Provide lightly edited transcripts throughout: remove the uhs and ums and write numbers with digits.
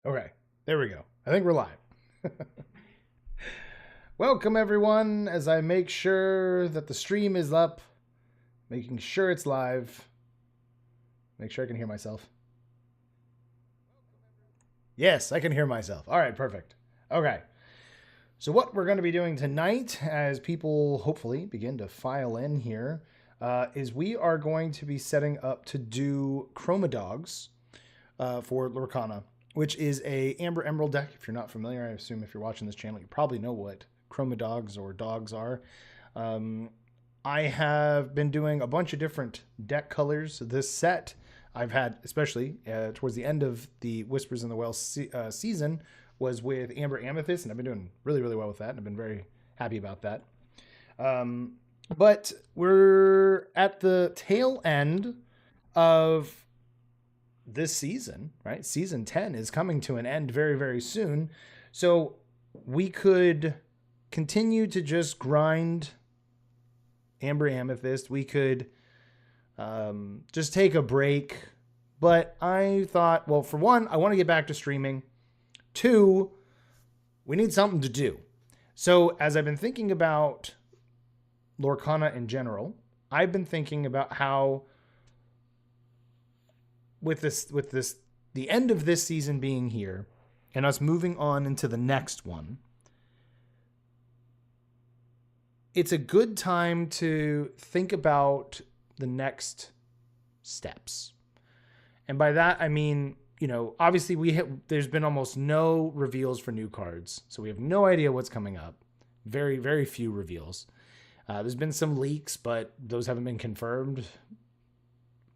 Okay, there we go. I think we're live. Welcome, everyone, as I make sure that the stream is up, making sure it's live. Make sure I can hear myself. Yes, I can hear myself. All right, perfect. Okay. So what we're going to be doing tonight, as people hopefully begin to file in here, is we are going to be setting up to do Chromidogs for Lorcana, which is a Amber Emerald deck. If you're not familiar, I assume if you're watching this channel, you probably know what Chromidogs or dogs are. I have been doing a bunch of different deck colors. This set I've had, especially towards the end of the Whispers in the Well season, was with Amber Amethyst, and I've been doing really, really well with that, and I've been very happy about that. But we're at the tail end of this season, right? Season 10 is coming to an end very, very soon. So we could continue to just grind Amber Amethyst. We could just take a break. But I thought, well, for one, I want to get back to streaming. Two, we need something to do. So as I've been thinking about Lorcana in general, I've been thinking about how with the end of this season being here and us moving on into the next one, it's a good time to think about the next steps. And by that, I mean, you know, obviously there's been almost no reveals for new cards. So we have no idea what's coming up. Very, very few reveals. There's been some leaks, but those haven't been confirmed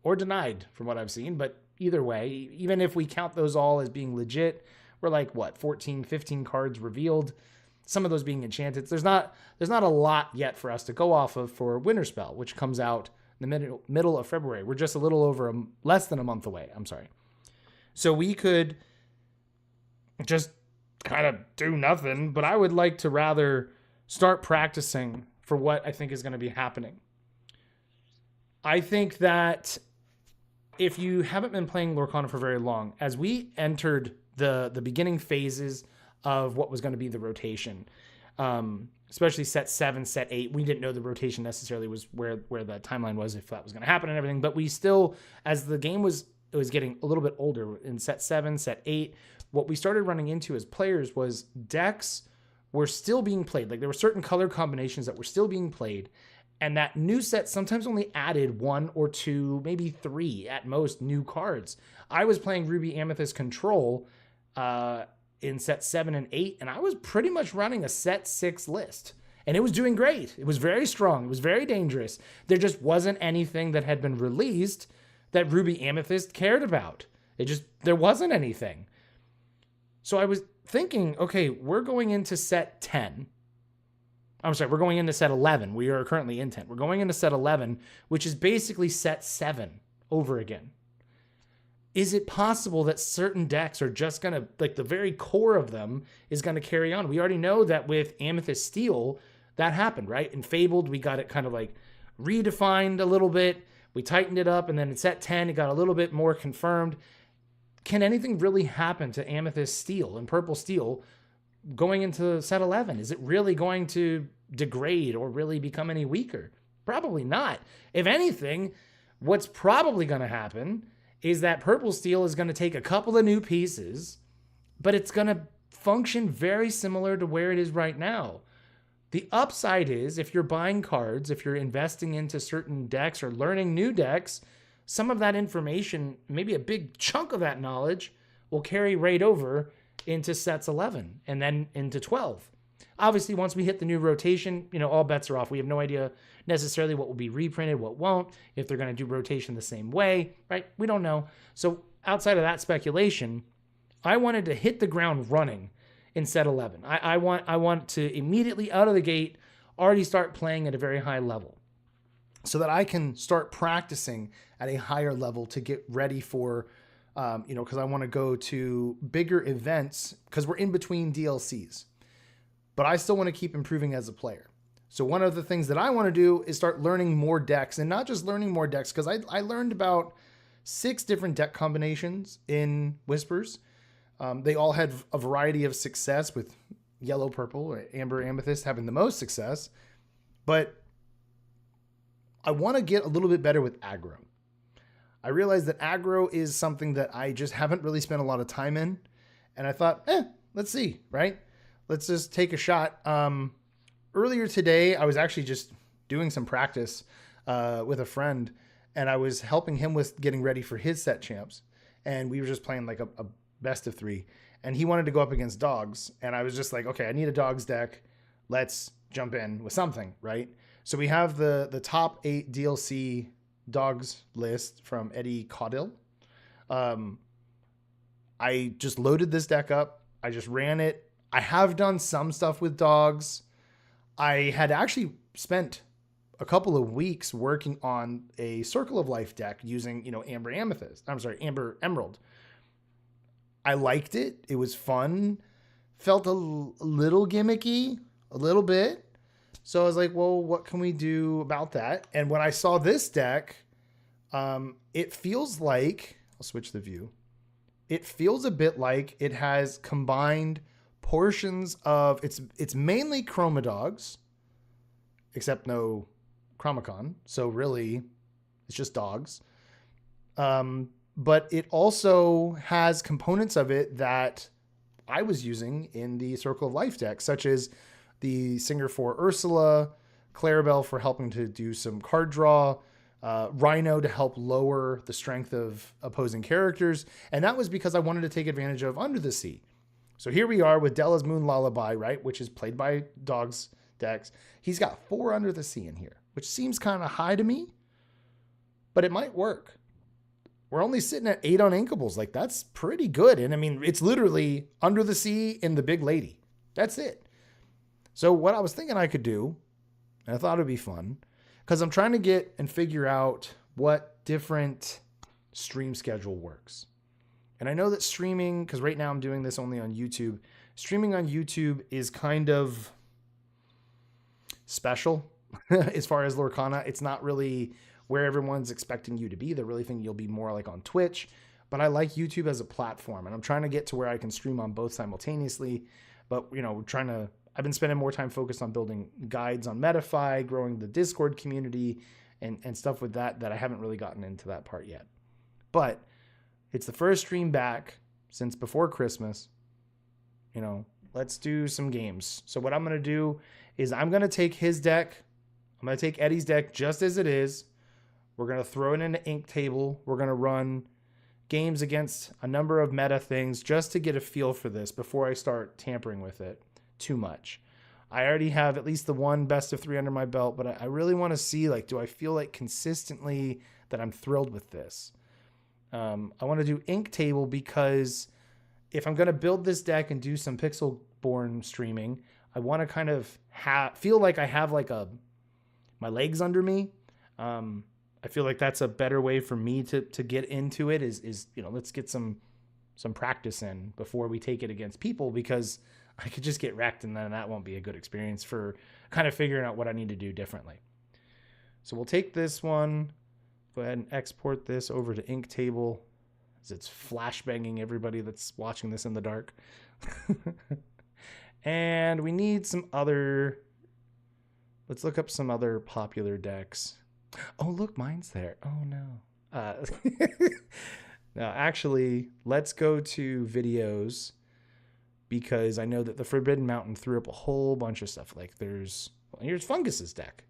or denied from what I've seen. But either way, even if we count those all as being legit, we're like, what, 14, 15 cards revealed, some of those being enchanted. There's not a lot yet for us to go off of for Winterspell, which comes out in the middle of February. We're just a little over less than a month away. I'm sorry. So we could just kind of do nothing, but I would like to rather start practicing for what I think is going to be happening. I think that if you haven't been playing Lorcana for very long, as we entered the beginning phases of what was going to be the rotation, especially set 7, set 8, we didn't know the rotation necessarily was where the timeline was, if that was going to happen and everything. But we still, as the game was getting a little bit older in set 7, set 8, what we started running into as players was decks were still being played. Like there were certain color combinations that were still being played. And that new set sometimes only added 1 or 2, maybe 3 at most new cards. I was playing Ruby Amethyst Control in set 7 and 8, and I was pretty much running a set 6 list. And it was doing great. It was very strong. It was very dangerous. There just wasn't anything that had been released that Ruby Amethyst cared about. There wasn't anything. So I was thinking, okay, we're going into set 10. I'm sorry, we're going into set 11. We are currently in 10. We're going into set 11, which is basically set 7 over again. Is it possible that certain decks are just going to, like the very core of them is going to carry on? We already know that with Amethyst Steel, that happened, right? In Fabled, we got it kind of like redefined a little bit. We tightened it up, and then in set 10, it got a little bit more confirmed. Can anything really happen to Amethyst Steel and Purple Steel going into set 11? Is it really going to degrade or really become any weaker? Probably not. If anything, what's probably going to happen is that Purple Steel is going to take a couple of new pieces, but it's going to function very similar to where it is right now. The upside is if you're buying cards, if you're investing into certain decks or learning new decks, some of that information, maybe a big chunk of that knowledge, will carry right over into sets 11 and then into 12. Obviously, once we hit the new rotation, all bets are off. We have no idea necessarily what will be reprinted, what won't, if they're going to do rotation the same way, right? We don't know. So outside of that speculation, I wanted to hit the ground running in set 11. I want to immediately out of the gate already start playing at a very high level so that I can start practicing at a higher level to get ready for, because I want to go to bigger events because we're in between DLCs. But I still want to keep improving as a player. So one of the things that I want to do is start learning more decks, and not just learning more decks, because I learned about 6 different deck combinations in Whispers. They all had a variety of success, with yellow, purple, or amber, amethyst having the most success. But I want to get a little bit better with aggro. I realized that aggro is something that I just haven't really spent a lot of time in. And I thought, let's see, right? Let's just take a shot. Earlier today, I was actually just doing some practice with a friend, and I was helping him with getting ready for his set champs. And we were just playing like a best of 3. And he wanted to go up against dogs. And I was just like, okay, I need a dogs deck. Let's jump in with something, right? So we have the top 8 DLC dogs list from Eddie Caudill. I just loaded this deck up. I just ran it. I have done some stuff with dogs. I had actually spent a couple of weeks working on a Circle of Life deck using, Amber Amethyst. I'm sorry, Amber Emerald. I liked it. It was fun. Felt a little gimmicky, a little bit. So I was like, well, what can we do about that? And when I saw this deck, it feels like, I'll switch the view. It feels a bit like it has combined portions of, it's mainly Chromidogs, except no Chromicon. So really, it's just dogs. But it also has components of it that I was using in the Circle of Life deck, such as the Singer for Ursula, Clarabelle for helping to do some card draw, Rhino to help lower the strength of opposing characters. And that was because I wanted to take advantage of Under the Sea. So here we are with Della's Moon Lullaby, right? Which is played by dogs decks. He's got 4 Under the Sea in here, which seems kind of high to me, but it might work. We're only sitting at 8 uninkables. Like, that's pretty good. And I mean, it's literally Under the Sea and the Big Lady. That's it. So what I was thinking I could do, and I thought it'd be fun, because I'm trying to get and figure out what different stream schedule works. And I know that streaming, because right now I'm doing this only on YouTube, streaming on YouTube is kind of special as far as Lorcana. It's not really where everyone's expecting you to be. They really think you'll be more like on Twitch. But I like YouTube as a platform, and I'm trying to get to where I can stream on both simultaneously. But, I've been spending more time focused on building guides on Metafy, growing the Discord community, and stuff with that I haven't really gotten into that part yet. But it's the first stream back since before Christmas. Let's do some games. So what I'm going to do is I'm going to take his deck. I'm going to take Eddie's deck just as it is. We're going to throw it into Ink Table. We're going to run games against a number of meta things just to get a feel for this before I start tampering with it too much. I already have at least the one best of 3 under my belt, but I really want to see, do I feel like consistently that I'm thrilled with this? I want to do Ink Table because if I'm going to build this deck and do some Pixelborn streaming, I want to kind of feel like I have my legs under me. I feel like that's a better way for me to get into it is let's get some practice in before we take it against people, because I could just get wrecked and then that won't be a good experience for kind of figuring out what I need to do differently. So we'll take this one, go ahead and export this over to Ink Table as it's flashbanging everybody that's watching this in the dark. And we need let's look up some other popular decks. Oh, look, mine's there. Oh, no. Now, actually, let's go to videos, because I know that the Forbidden Mountain threw up a whole bunch of stuff. Here's Fungus's deck.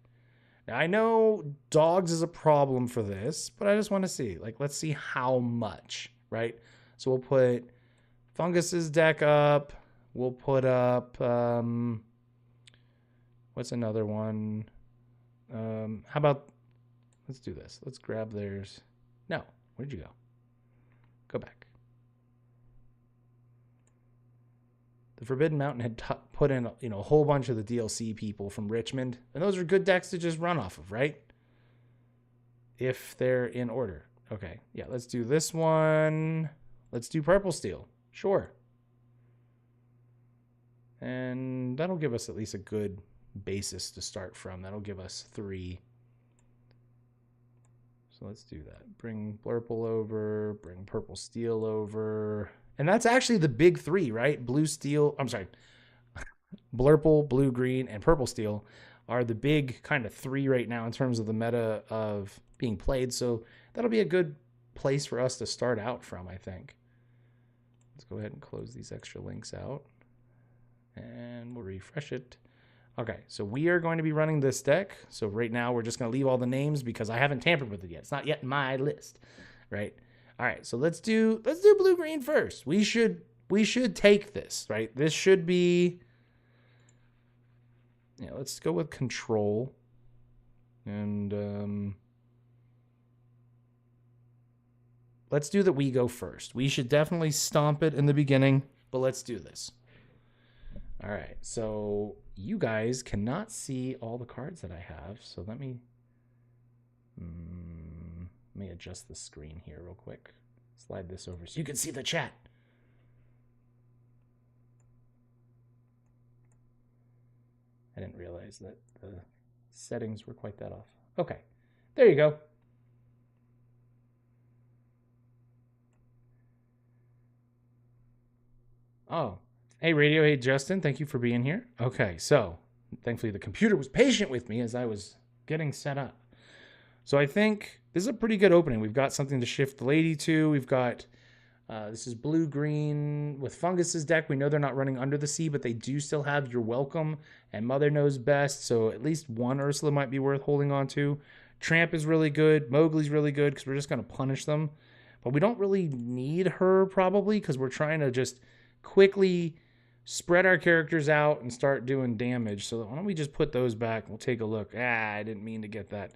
Now, I know dogs is a problem for this, but I just want to see. Let's see how much, right? So we'll put Fungus's deck up. We'll put up, what's another one? How about, let's do this. Let's grab theirs. No, where'd you go? Go back. The Forbidden Mountain had put in, a whole bunch of the DLC people from Richmond, and those are good decks to just run off of, right? If they're in order. Okay, yeah, let's do this one. Let's do Purple Steel. Sure. And that'll give us at least a good basis to start from. That'll give us 3. So let's do that. Bring Blurple over, bring Purple Steel over. And that's actually the big three, right? Blue, steel, I'm sorry, blurple, blue, green, and purple steel are the big kind of three right now in terms of the meta of being played. So that'll be a good place for us to start out from, I think. Let's go ahead and close these extra links out. And we'll refresh it. Okay, so we are going to be running this deck. So right now we're just going to leave all the names because I haven't tampered with it yet. It's not yet in my list, right? All right, so let's do blue green first. We should take this, right? This should be, yeah, let's go with control. And let's do that we go first. We should definitely stomp it in the beginning, but let's do this. All right, so you guys cannot see all the cards that I have, so let me adjust the screen here real quick. Slide this over so you can see the chat. I didn't realize that the settings were quite that off. Okay, there you go. Oh, hey, Radio. Hey, Justin. Thank you for being here. Okay, so thankfully the computer was patient with me as I was getting set up. So I think this is a pretty good opening. We've got something to shift the lady to. We've got, this is blue-green with Fungus's deck. We know they're not running Under the Sea, but they do still have You're Welcome and Mother Knows Best. So at least one Ursula might be worth holding on to. Tramp is really good. Mowgli's really good because we're just going to punish them. But we don't really need her probably because we're trying to just quickly spread our characters out and start doing damage. So why don't we just put those back? We'll take a look. I didn't mean to get that.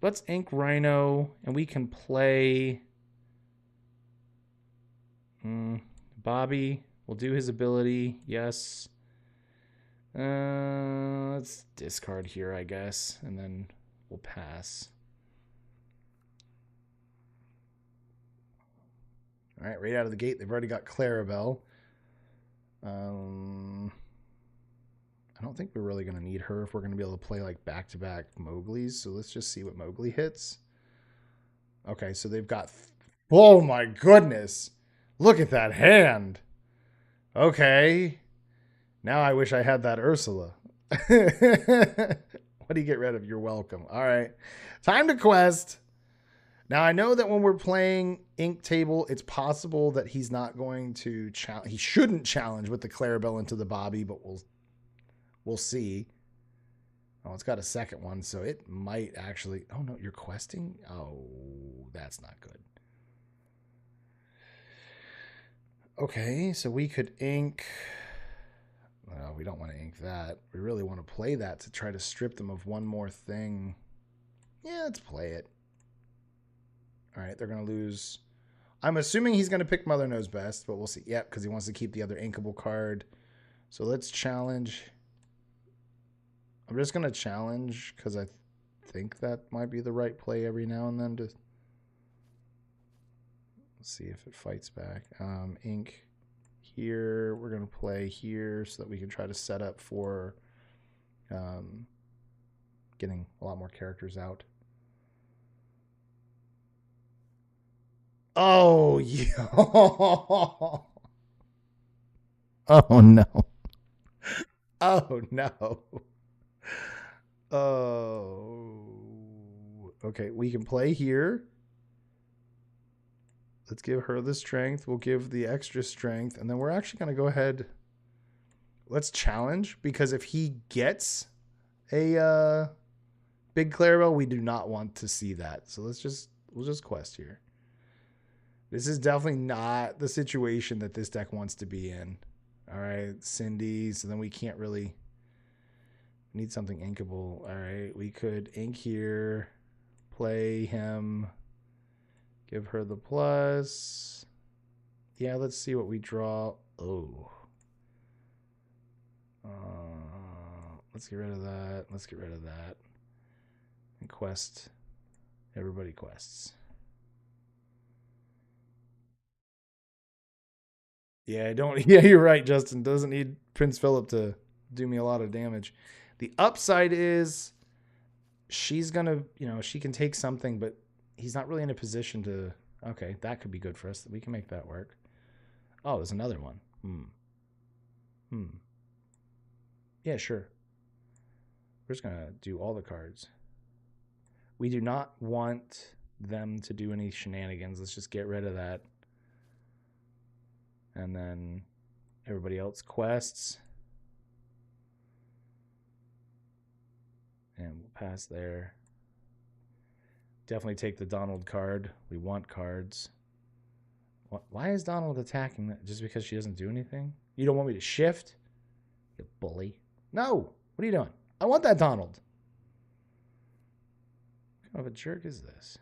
Let's ink Rhino and we can play Bobby. We'll do his ability. Yes. Let's discard here, I guess, and then we'll pass. All right, right out of the gate, they've already got Clarabelle. I don't think we're really going to need her if we're going to be able to play like back-to-back Mowgli's. So let's just see what Mowgli hits. Okay, so they've got... Oh my goodness! Look at that hand! Okay. Now I wish I had that Ursula. What do you get rid of? You're welcome. All right. Time to quest. Now, I know that when we're playing Ink Table, it's possible that he's not going to challenge. He shouldn't challenge with the Clarabelle into the Bobby, but we'll see. Oh, it's got a second one, so it might actually... Oh, no, you're questing? Oh, that's not good. Okay, so we could ink... No, we don't want to ink that. We really want to play that to try to strip them of one more thing. Yeah, let's play it. All right, they're going to lose. I'm assuming he's going to pick Mother Knows Best, but we'll see. Yep, because he wants to keep the other inkable card. So let's challenge. I'm just going to challenge because I think that might be the right play every now and then. Let's see if it fights back. Ink here. We're going to play here so that we can try to set up for getting a lot more characters out. Oh, yeah. Oh, no. Oh, no. Oh. Okay, we can play here. Let's give her the strength. We'll give the extra strength. And then we're actually going to go ahead. Let's challenge. Because if he gets a big Clarabelle, we do not want to see that. So we'll just quest here. This is definitely not the situation that this deck wants to be in. All right, Cindy. So then we can't really need something inkable. All right, we could ink here, play him, give her the plus. Yeah, let's see what we draw. Oh. Let's get rid of that. Let's get rid of that. And quest. Everybody quests. Yeah, yeah, you're right, Justin. Doesn't need Prince Philip to do me a lot of damage. The upside is she's going to, she can take something, but he's not really in a position to Okay, that could be good for us. We can make that work. Oh, there's another one. Yeah, sure. We're just going to do all the cards. We do not want them to do any shenanigans. Let's just get rid of that. And then everybody else quests. And we'll pass there. Definitely take the Donald card. We want cards. Why is Donald attacking that? Just because she doesn't do anything? You don't want me to shift? You bully. No! What are you doing? I want that Donald. What kind of a jerk is this?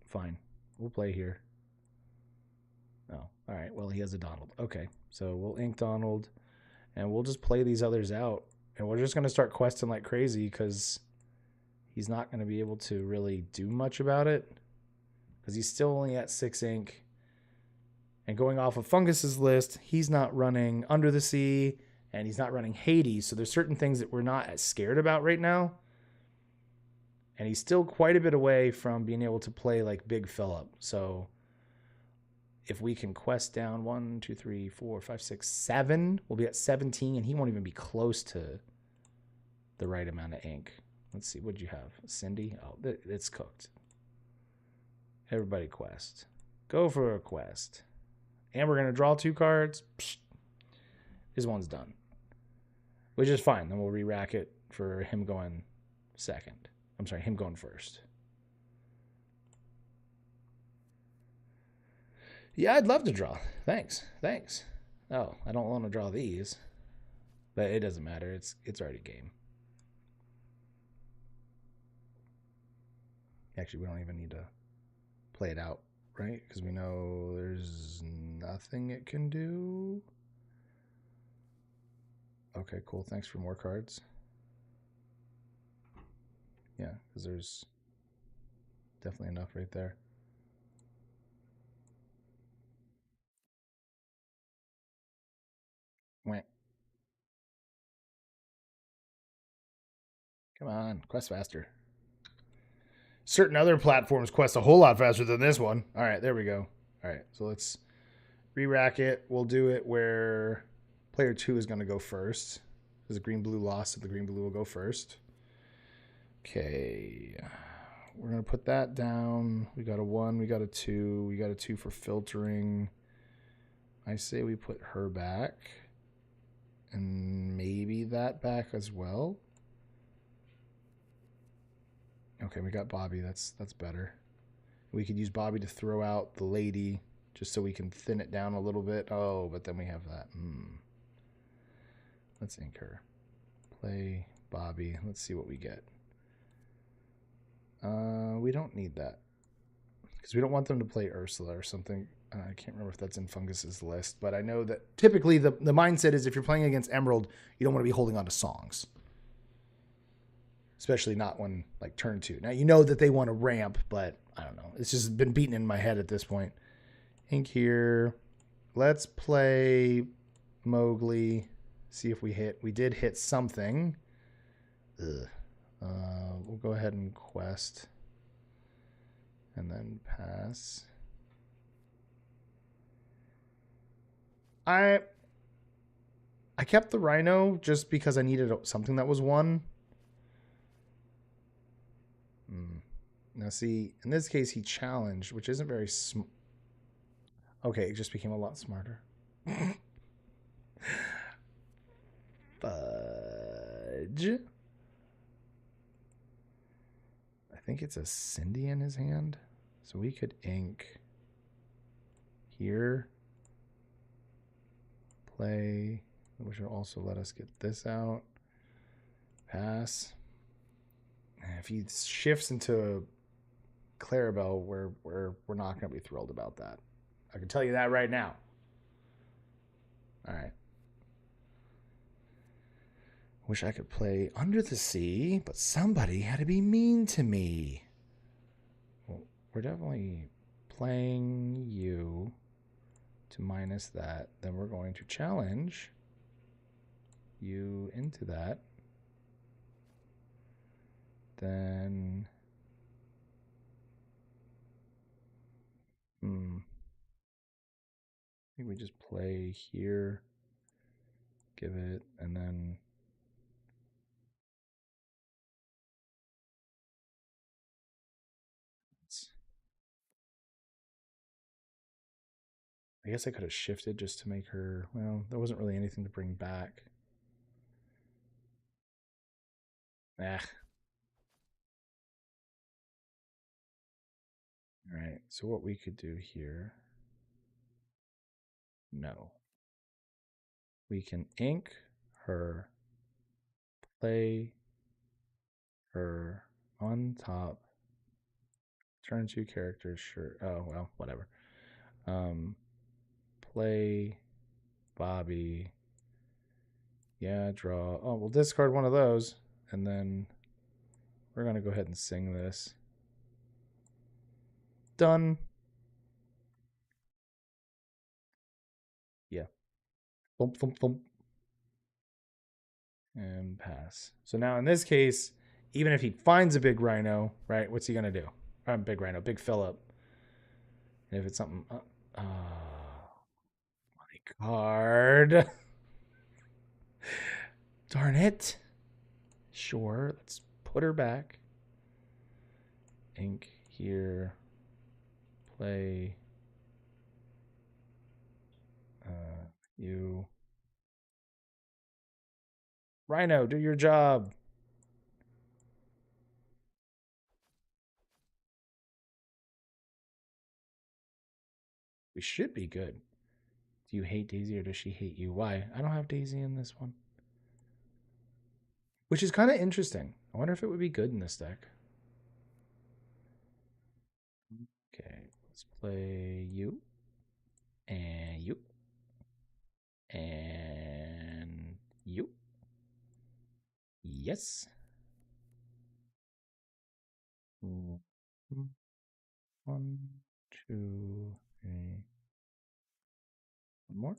Fine. We'll play here. Oh, all right. Well, he has a Donald. Okay. So we'll ink Donald, and we'll just play these others out. And we're just going to start questing like crazy because he's not going to be able to really do much about it because he's still only at 6 ink. And going off of Fungus's list, he's not running Under the Sea, and he's not running Hades. So there's certain things that we're not as scared about right now. And he's still quite a bit away from being able to play like Big Phillip. So if we can quest down 1, 2, 3, 4, 5, 6, 7, we'll be at 17, and he won't even be close to the right amount of ink. Let's see, what'd you have? Cindy? Oh, it's cooked. Everybody quest. Go for a quest. And we're going to draw 2 cards. Psh, his one's done. Which is fine. Then we'll re-rack it for him going second. I'm sorry, him going first. Yeah, I'd love to draw. Thanks. Oh, I don't want to draw these. But it doesn't matter. It's already game. Actually, we don't even need to play it out, right? Because we know there's nothing it can do. Okay, cool. Thanks for more cards. Yeah, because there's definitely enough right there. Went. Come on, quest faster. Certain other platforms quest a whole lot faster than this one. All right, there we go. All right, so let's re-rack it. We'll do it where player 2 is going to go first. Because the green-blue lost, so the green-blue will go first. Okay. We're going to put that down. We got a 1, we got a 2. We got a 2 for filtering. I say we put her back. And maybe that back as well. Okay, we got Bobby. That's better. We could use Bobby to throw out the lady just so we can thin it down a little bit. Oh, but then we have that. Let's ink her. Play Bobby. Let's see what we get. We don't need that because we don't want them to play Ursula or something. I can't remember if that's in Fungus's list, but I know that typically the mindset is if you're playing against Emerald, you don't want to be holding on to songs. Especially not when, like, turn 2. Now, you know that they want to ramp, but I don't know. It's just been beaten in my head at this point. Ink here. Let's play Mowgli. See if we hit. We did hit something. We'll go ahead and quest. And then pass. I kept the Rhino just because I needed something that was 1. Now, see, in this case, he challenged, which isn't very okay, it just became a lot smarter. Fudge. I think it's a Cindy in his hand. So we could ink here. Play. Which will also let us get this out. Pass. If he shifts into Clarabelle, we're not going to be thrilled about that. I can tell you that right now. All right. Wish I could play Under the Sea, but somebody had to be mean to me. Well, we're definitely playing you to minus that. Then we're going to challenge you into that. then I think we just play here, give it, and then I guess I could have shifted just to make her, well, there wasn't really anything to bring back. Ah. All right, so what we could do here, no. We can ink her, play her on top, turn 2 characters, sure. Oh, well, whatever. Play Bobby. Yeah, draw. Oh, we'll discard one of those, and then we're going to go ahead and sing this. Done. Yeah. Thump, thump, thump. And pass. So now in this case, even if he finds a big rhino, right, what's he going to do? Big rhino, big Phillip. And if it's something... my card. Darn it. Sure, let's put her back. Ink here. Play. You. Rhino, do your job. We should be good. Do you hate Daisy or does she hate you? Why? I don't have Daisy in this one. Which is kind of interesting. I wonder if it would be good in this deck. Okay, let's play you. And you. And you. Yes. One, two, three. One more.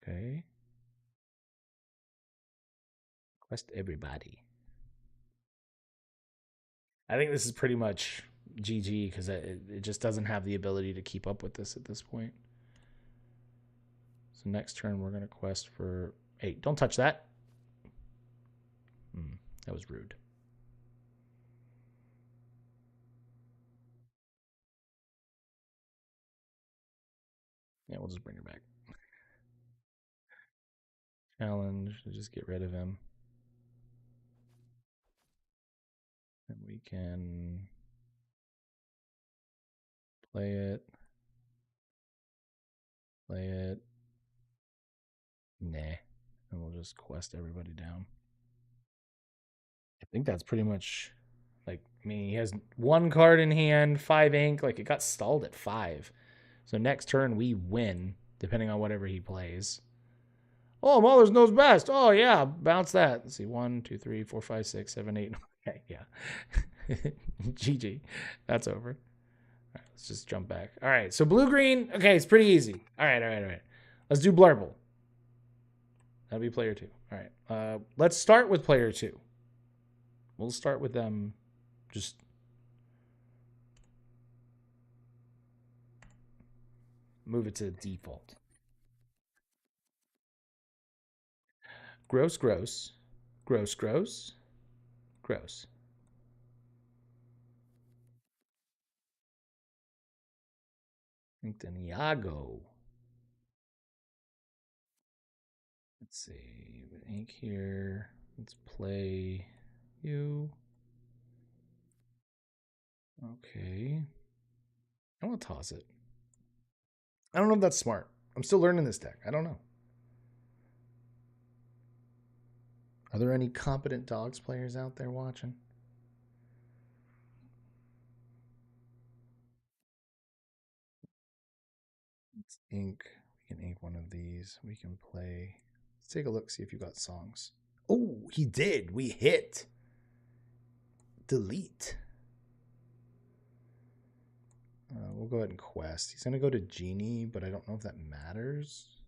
Okay. Quest everybody. I think this is pretty much GG because it just doesn't have the ability to keep up with this at this point. So next turn we're going to quest for... Hey, don't touch that. That was rude. Yeah, we'll just bring her back. Challenge, just get rid of him. And we can play it. Play it. Nah. And we'll just quest everybody down. I think that's pretty much... Like, I mean, he has 1 card in hand, 5 ink. Like, it got stalled at 5. So next turn, we win, depending on whatever he plays. Oh, Mahler's knows best. Oh, yeah. Bounce that. Let's see. 1, 2, 3, 4, 5, 6, 7, 8. Okay, yeah. GG. That's over. All right, let's just jump back. All right, so blue-green. Okay, it's pretty easy. All right. Let's do Blurble. That'll be player 2. All right. Let's start with player 2. We'll start with them just... Move it to default. Gross, gross. Gross, gross. Gross. Iago. Let's see. Ink here. Let's play you. Okay. I want to toss it. I don't know if that's smart. I'm still learning this deck. I don't know. Are there any competent dogs players out there watching? Let's ink. We can ink one of these. We can play. Let's take a look, see if you got songs. Oh, he did. We hit. Delete. We'll go ahead and quest. He's going to go to Genie, but I don't know if that matters.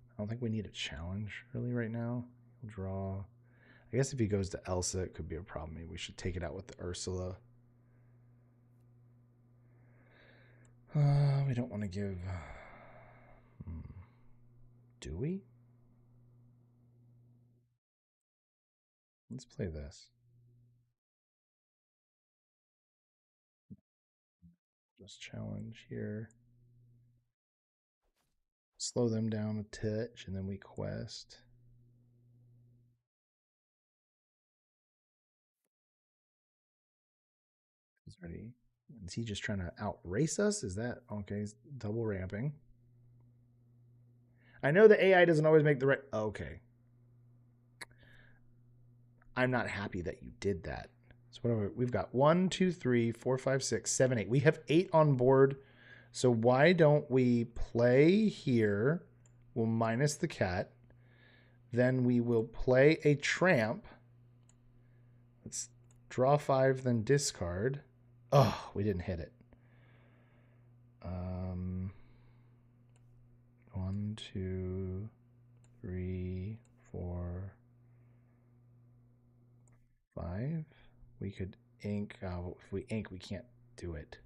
I don't think we need a challenge really right now. We'll draw. I guess if he goes to Elsa, it could be a problem. Maybe we should take it out with the Ursula. We don't want to give... Do we? Let's play this. Just challenge here. Slow them down a touch, and then we quest. He's ready. Is he just trying to outrace us? Is that okay? He's double ramping. I know the AI doesn't always make the right. Okay. I'm not happy that you did that. So what are we? We've got 1, 2, 3, 4, 5, 6, 7, 8. We have 8 on board. So why don't we play here? We'll minus the cat. Then we will play a tramp. Let's draw 5, then discard. Oh, we didn't hit it. 1, 2, 3, 4, 5. We could ink. If we ink, we can't do it.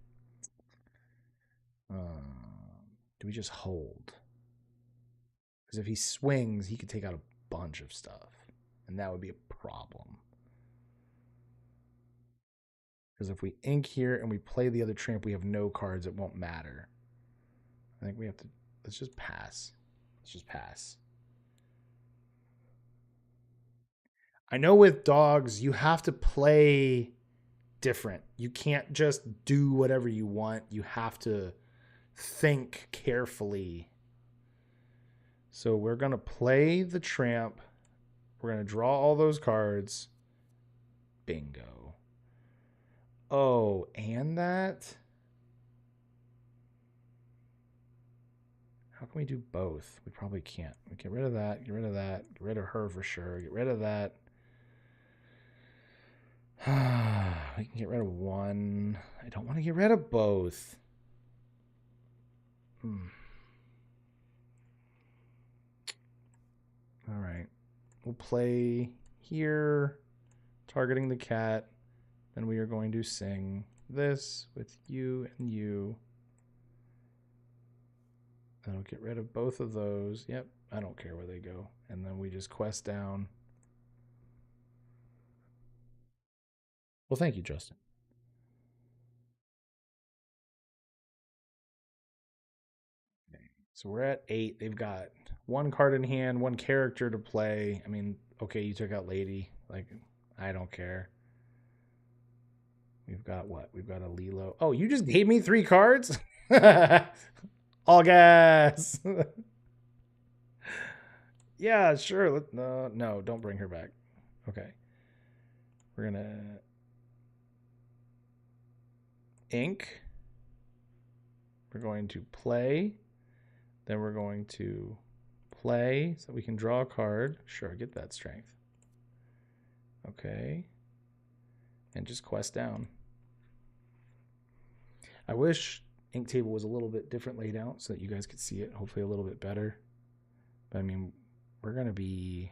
Do we just hold? Because if he swings, he could take out a bunch of stuff. And that would be a problem. Because if we ink here and we play the other tramp, we have no cards. It won't matter. I think we have to... Let's just pass. Let's just pass. I know with dogs, you have to play different. You can't just do whatever you want. You have to think carefully. So we're going to play the tramp. We're going to draw all those cards. Bingo. Oh, and that? How can we do both? We probably can't. We get rid of that. Get rid of that. Get rid of her for sure. Get rid of that. We can get rid of one. I don't want to get rid of both. All right. We'll play here, targeting the cat. Then we are going to sing this with you and you. That'll get rid of both of those. Yep, I don't care where they go. And then we just quest down. Well, thank you, Justin. Okay. So we're at 8. They've got 1 card in hand, 1 character to play. I mean, okay, you took out Lady. Like, I don't care. We've got what? We've got a Lilo. Oh, you just gave me 3 cards? All gas. Yeah, sure. No, don't bring her back. Okay. We're going to ink. We're going to play. Then we're going to play so we can draw a card. Sure, get that strength. Okay. And just quest down. I wish ink table was a little bit different laid out so that you guys could see it hopefully a little bit better. But I mean, we're going to be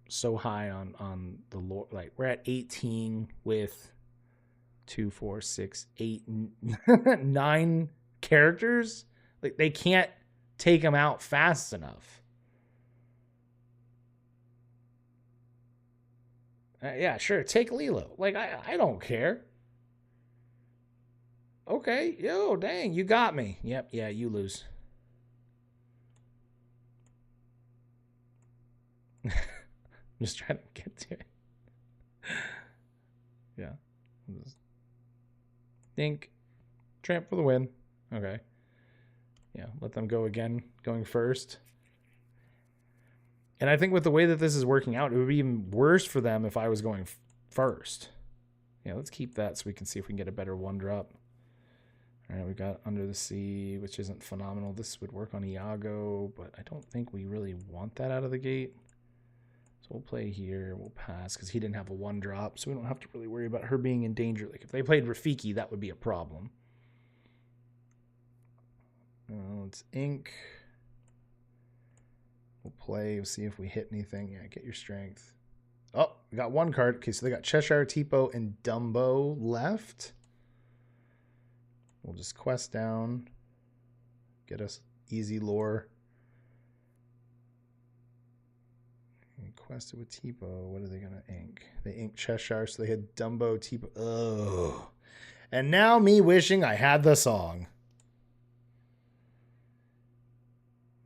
so high on the lore. Like, we're at 18 with 2, 4, 6, 8, 9 characters. Like, they can't take them out fast enough. Yeah, sure. Take Lilo. Like, I don't care. Okay. Yo, dang, you got me. Yep. Yeah, you lose. I'm just trying to get to it. Yeah. Think. Tramp for the win. Okay. Yeah, let them go again, going first. And I think with the way that this is working out, it would be even worse for them if I was going first. Yeah, let's keep that so we can see if we can get a better 1-drop. All right, we got Under the Sea, which isn't phenomenal. This would work on Iago, but I don't think we really want that out of the gate. So we'll play here. We'll pass because he didn't have a 1-drop, so we don't have to really worry about her being in danger. Like, if they played Rafiki, that would be a problem. Let's ink. We'll play. We'll see if we hit anything. Yeah, get your strength. Oh, we got one card. Okay, so they got Cheshire, Tipo, and Dumbo left. We'll just quest down. Get us easy lore. And quested with Tipo. What are they going to ink? They inked Cheshire, so they had Dumbo, Tipo. Oh. And now me wishing I had the song.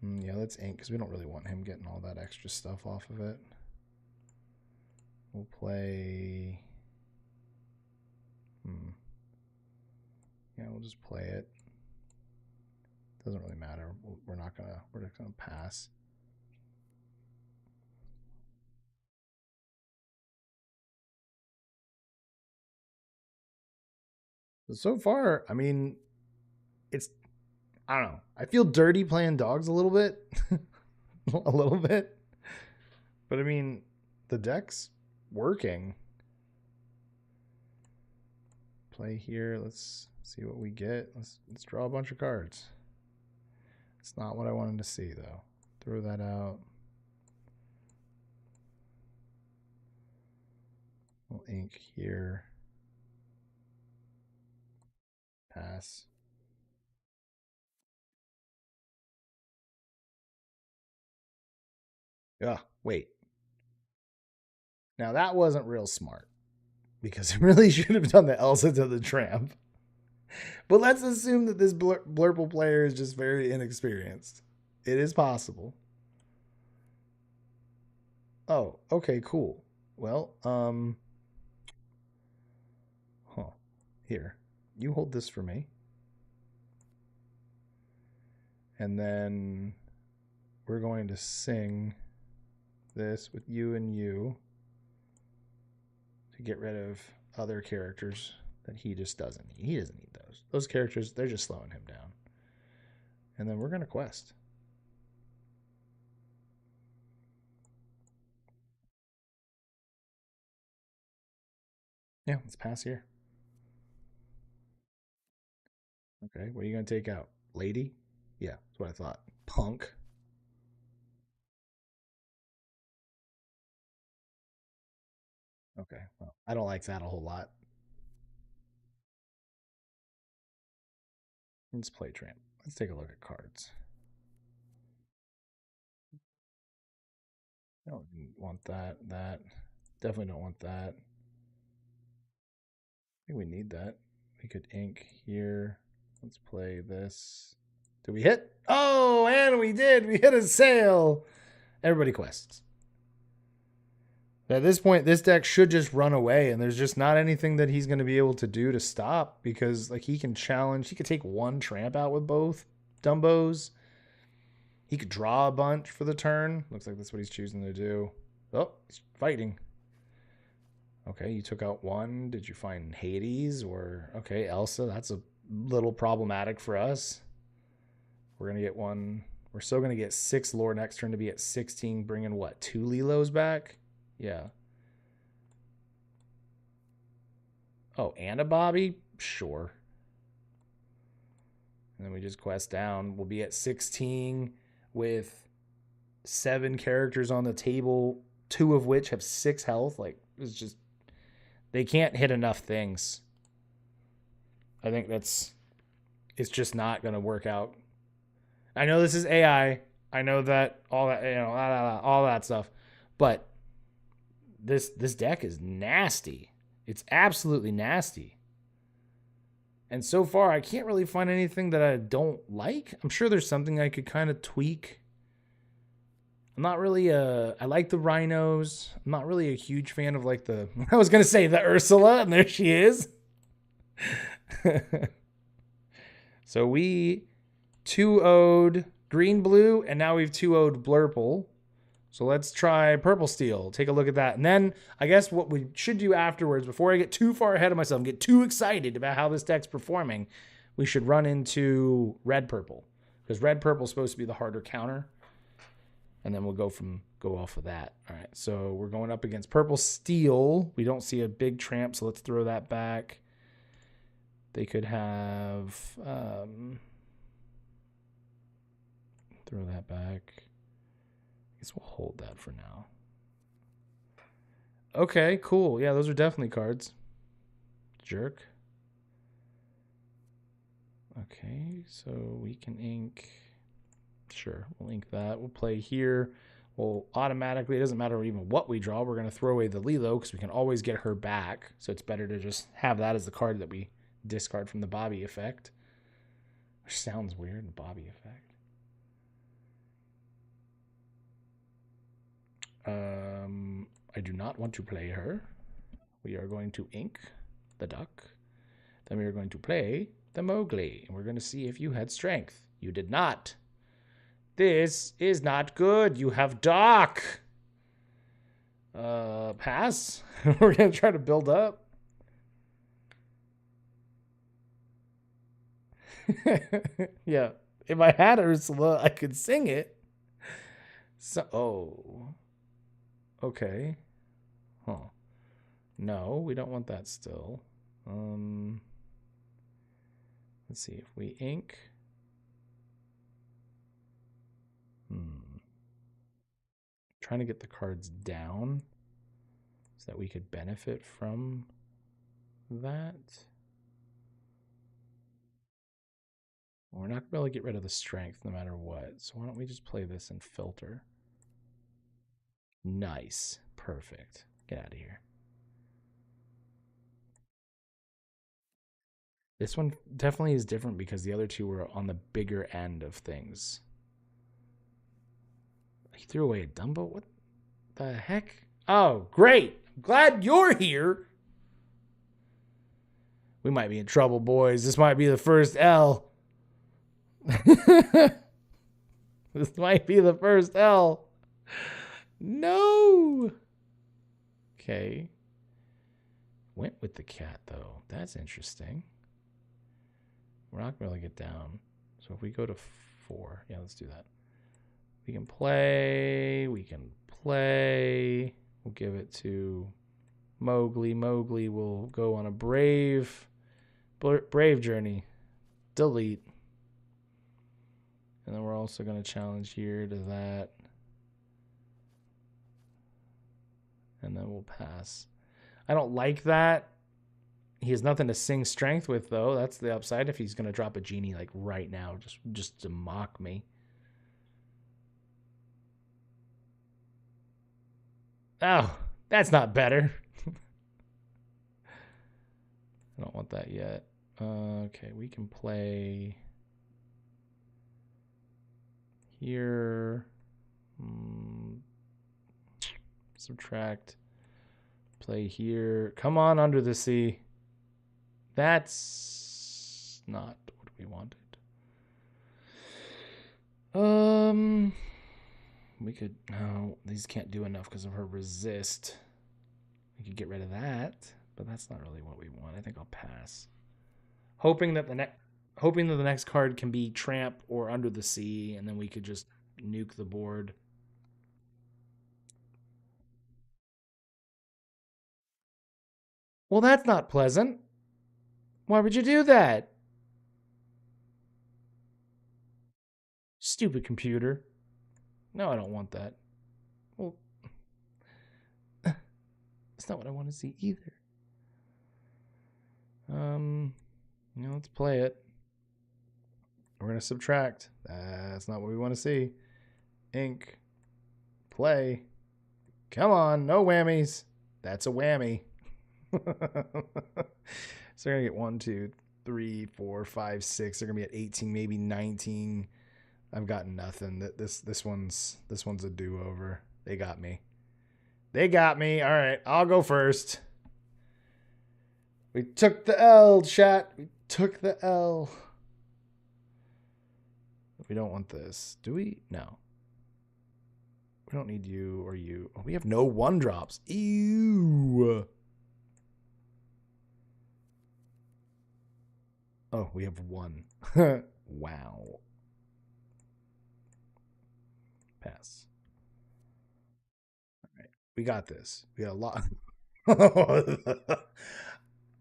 Yeah, let's ink because we don't really want him getting all that extra stuff off of it. We'll play. Yeah, we'll just play it. Doesn't really matter. We're just gonna pass. So far, I mean, I don't know. I feel dirty playing dogs a little bit. A little bit. But I mean, the deck's working. Play here. Let's see what we get. Let's draw a bunch of cards. It's not what I wanted to see, though. Throw that out. We'll ink here. Pass. Yeah, wait. Now that wasn't real smart because it really should have done the Elsa to the Tramp. But let's assume that this Blurple player is just very inexperienced. It is possible. Oh, okay, cool. Well, here, you hold this for me. And then we're going to sing this with you and you to get rid of other characters that he just doesn't need. He doesn't need those. Those characters, they're just slowing him down. And then we're going to quest. Yeah, let's pass here. Okay, what are you going to take out? Lady? Yeah, that's what I thought. Punk. Okay, well, I don't like that a whole lot. Let's play Tramp. Let's take a look at cards. I don't want that. Definitely don't want that. I think we need that. We could ink here. Let's play this. Did we hit? Oh, and we did. We hit a sail. Everybody quests. At this point, this deck should just run away, and there's just not anything that he's going to be able to do to stop because, like, he can challenge. He could take one Tramp out with both Dumbos. He could draw a bunch for the turn. Looks like that's what he's choosing to do. Oh, he's fighting. Okay, you took out one. Did you find Hades or... Okay, Elsa. That's a little problematic for us. We're going to get one. We're still going to get 6 lore next turn to be at 16, bringing what? 2 Lilos back? Yeah. Oh, and a Bobby? Sure. And then we just quest down. We'll be at 16 with 7 characters on the table, 2 of which have 6 health. Like, it's just... They can't hit enough things. I think it's just not going to work out. I know this is AI. I know that all that, all that stuff. But this deck is nasty. It's absolutely nasty. And so far, I can't really find anything that I don't like. I'm sure there's something I could kind of tweak. I'm not really I like the rhinos. I'm not really a huge fan of like I was going to say the Ursula, and there she is. So we 2-0'd green blue, and now we've 2-0'd blurple. So let's try purple steel. Take a look at that. And then I guess what we should do afterwards, before I get too far ahead of myself and get too excited about how this deck's performing, we should run into red purple. Because red purple is supposed to be the harder counter. And then we'll go off of that. All right, so we're going up against purple steel. We don't see a big Tramp, so let's throw that back. They could have... throw that back. guess we'll hold that for now. Okay, cool. Yeah, those are definitely cards. Jerk. Okay, so we can ink. Sure, we'll ink that. We'll play here. We'll automatically, it doesn't matter even what we draw, we're going to throw away the Lilo because we can always get her back. So it's better to just have that as the card that we discard from the Bobby effect. Which sounds weird, the Bobby effect. I do not want to play her. We are going to ink the duck. Then we are going to play the Mowgli. And we're going to see if you had strength. You did not. This is not good. You have Doc. Pass. We're going to try to build up. Yeah. If I had Ursula, I could sing it. So, oh. Okay. Huh. No, we don't want that still. Let's see if we ink. Trying to get the cards down so that we could benefit from that. We're not going to be able to get rid of the strength no matter what. So why don't we just play this and filter? Nice. Perfect. Get out of here. This one definitely is different because the other two were on the bigger end of things. He threw away a Dumbo? What the heck? Oh, great. I'm glad you're here. We might be in trouble, boys. This might be the first L. This might be the first L. No. Okay. Went with the cat, though. That's interesting. We're not going to really get down. So if we go to 4. Yeah, let's do that. We can play. We can play. We'll give it to Mowgli. Mowgli will go on a brave journey. Delete. And then we're also going to challenge here to that. And then we'll pass. I don't like that. He has nothing to sing strength with, though. That's the upside if he's going to drop a genie like right now, just to mock me. Oh, that's not better. I don't want that yet. Okay, we can play here. Subtract. Play here. Come on, Under the Sea. That's not what we wanted. We could, no, these can't do enough because of her resist. We could get rid of that, but that's not really what we want. I think I'll pass. Hoping that the next card can be Tramp or Under the Sea, and then we could just nuke the board. Well, that's not pleasant. Why would you do that? Stupid computer. No, I don't want that. Well, that's not what I want to see either. Let's play it. We're going to subtract. That's not what we want to see. Ink. Play. Come on, no whammies. That's a whammy. So they're going to get 1, 2, 3, 4, 5, 6. They're going to be at 18, maybe 19. I've got nothing. This one's a do-over. They got me. They got me. All right, I'll go first. We took the L, chat. We took the L. We don't want this. Do we? No. We don't need you or you. Oh, we have no 1-drops. Ew. Oh, we have 1. Wow. Pass. All right. We got this. We got a lot.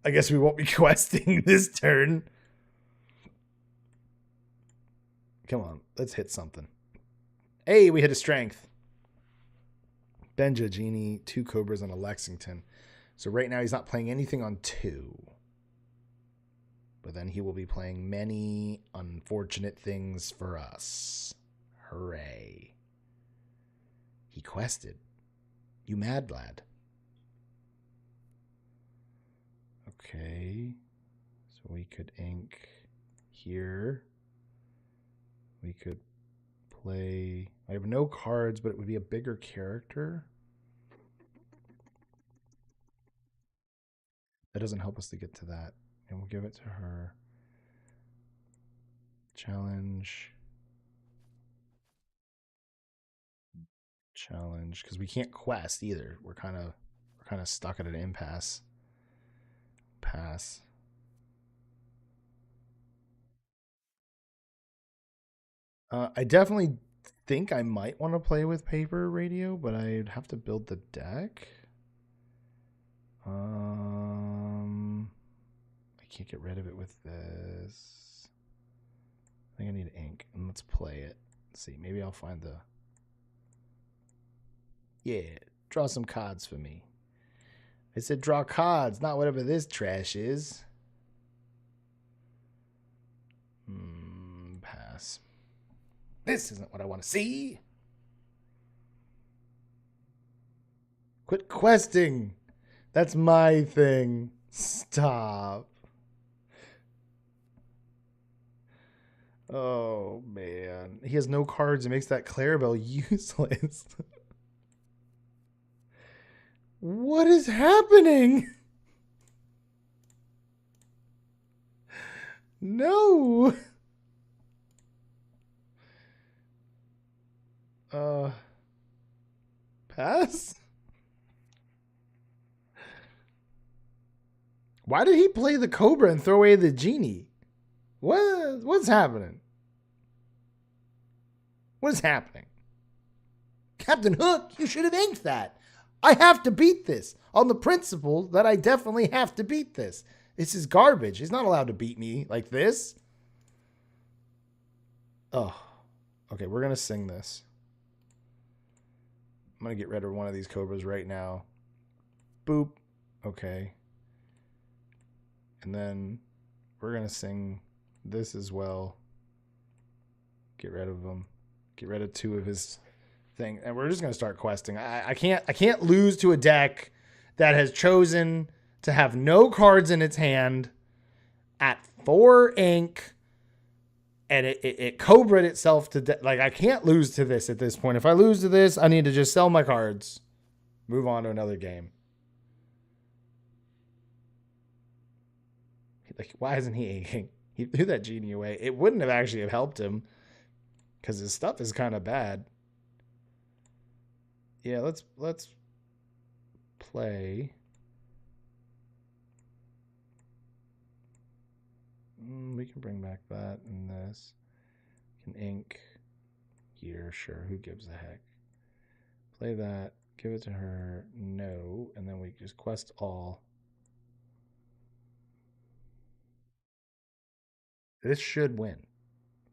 I guess we won't be questing this turn. Come on. Let's hit something. Hey, we hit a strength. Benja, Genie, 2 Cobras, and a Lexington. So right now he's not playing anything on 2. But then he will be playing many unfortunate things for us. Hooray. He quested. You mad, lad? Okay. So we could ink here. We could play... I have no cards, but it would be a bigger character. That doesn't help us to get to that. And we'll give it to her. Challenge. Challenge. Because we can't quest either. We're kind of stuck at an impasse. Pass. I definitely think I might want to play with paper radio, but I'd have to build the deck. I can't get rid of it with this. I think I need ink, and let's play it. Let's see, maybe I'll find the... Yeah, draw some cards for me. I said draw cards, not whatever this trash is. Pass. This isn't what I want to see. Quit questing. That's my thing. Stop. Oh, man. He has no cards. It makes that Clarabelle useless. What is happening? No. Pass? Why did he play the Cobra and throw away the Genie? What's happening? What is happening? Captain Hook, you should have inked that. I have to beat this on the principle that I definitely have to beat this. This is garbage. He's not allowed to beat me like this. Oh, okay. We're going to sing this. I'm going to get rid of one of these Cobras right now. Boop. Okay. And then we're going to sing this as well. Get rid of them. Get rid of 2 of his thing. And we're just going to start questing. I can't lose to a deck that has chosen to have no cards in its hand at 4 ink. And it Cobra'd itself to... like, I can't lose to this at this point. If I lose to this, I need to just sell my cards. Move on to another game. Like, why isn't he inking? He threw that Genie away. It wouldn't have actually have helped him. Because his stuff is kind of bad. Yeah, let's play. We can bring back that and this. We can ink here, sure. Who gives a heck? Play that. Give it to her. No. And then we just quest all. This should win.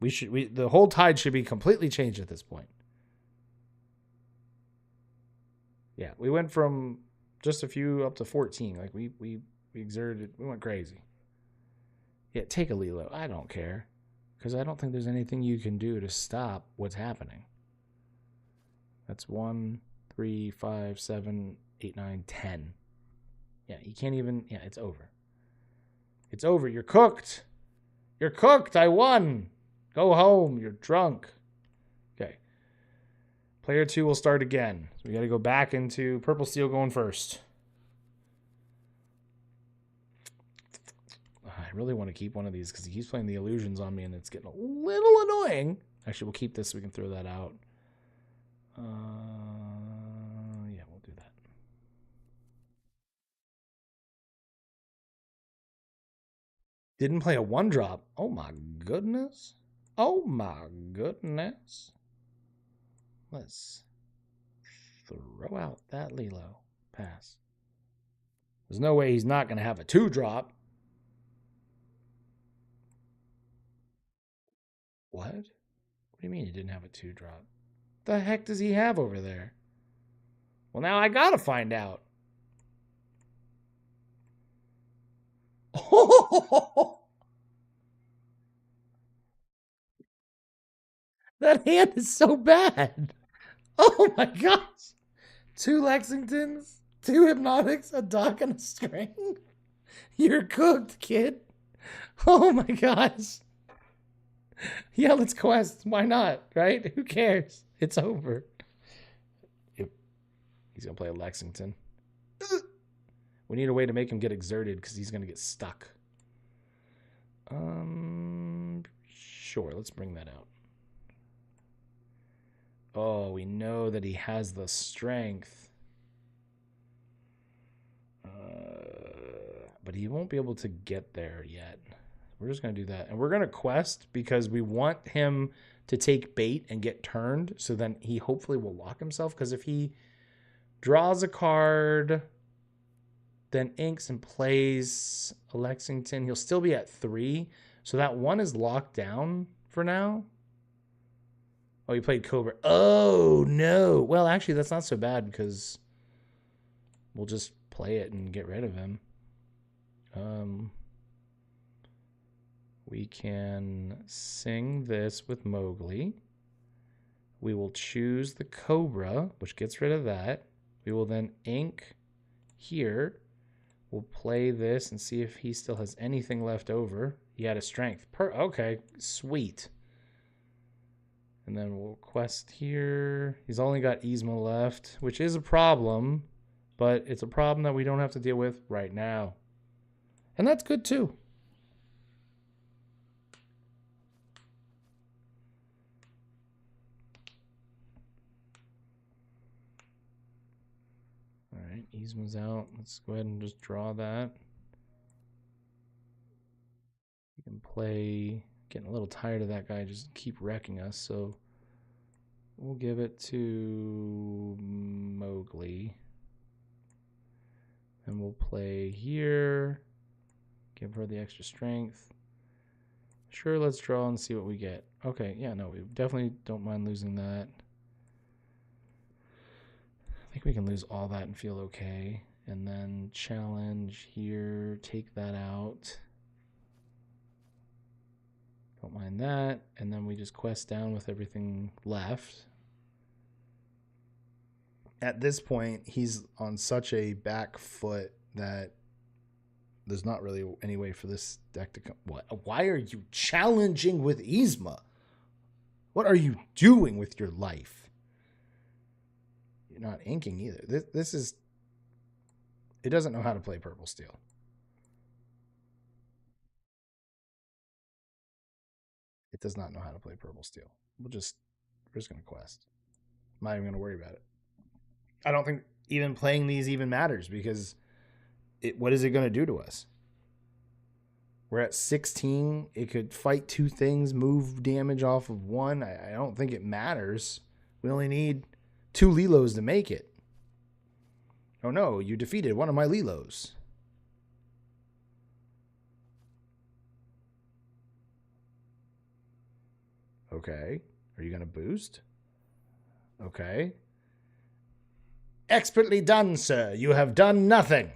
The whole tide should be completely changed at this point. Yeah, we went from just a few up to 14. Like we exerted, we went crazy. Yeah, take a Lilo. I don't care. Because I don't think there's anything you can do to stop what's happening. That's 1, 3, 5, 7, 8, 9, 10. Yeah, you can't even... Yeah, it's over. It's over. You're cooked. You're cooked. I won. Go home. You're drunk. Okay. Player 2 will start again. So we got to go back into Purple Steel going first. I really want to keep one of these because he keeps playing the illusions on me and it's getting a little annoying. Actually, we'll keep this so we can throw that out. Yeah, we'll do that. Didn't play a 1-drop. Oh my goodness. Oh my goodness. Let's throw out that Lilo. Pass. There's no way he's not going to have a 2-drop. What? What do you mean he didn't have a 2-drop? The heck does he have over there? Well, now I gotta find out. Oh, that hand is so bad. Oh my gosh. 2 Lexingtons, 2 Hypnotics, a dock, and a string. You're cooked, kid. Oh my gosh. Yeah, let's quest. Why not? Right? Who cares? It's over. Yep. He's going to play a Lexington. We need a way to make him get exerted because he's going to get stuck. Sure. Let's bring that out. Oh, we know that he has the strength. But he won't be able to get there yet. We're just going to do that. And we're going to quest because we want him to take bait and get turned. So then he hopefully will lock himself. Because if he draws a card, then inks and plays a Lexington, he'll still be at 3. So that 1 is locked down for now. Oh, he played KoBaC. Oh, no. Well, actually, that's not so bad because we'll just play it and get rid of him. We can sing this with Mowgli. We will choose the Cobra, which gets rid of that. We will then ink here. We'll play this and see if he still has anything left over. He had a strength. Okay, sweet. And then we'll quest here. He's only got Yzma left, which is a problem, but it's a problem that we don't have to deal with right now. And that's good too. All right, Yzma's out. Let's go ahead and just draw that. We can play, getting a little tired of that guy, just keep wrecking us, so we'll give it to Mowgli. And we'll play here. Give her the extra strength. Sure, let's draw and see what we get. Okay, yeah, no, we definitely don't mind losing that. I think we can lose all that and feel okay. And then challenge here, take that out. Don't mind that. And then we just quest down with everything left. At this point, he's on such a back foot that there's not really any way for this deck to come. What? Why are you challenging with Yzma? What are you doing with your life? You're not inking either. This is... It doesn't know how to play purple steel. It does not know how to play purple steel. We're just going to quest. I'm not even going to worry about it. I don't think even playing these even matters because what is it going to do to us? We're at 16. It could fight 2 things, move damage off of 1. I don't think it matters. We only need 2 Lilos to make it. Oh no, you defeated one of my Lilos. Okay. Are you going to boost? Okay. Expertly done, sir. You have done nothing.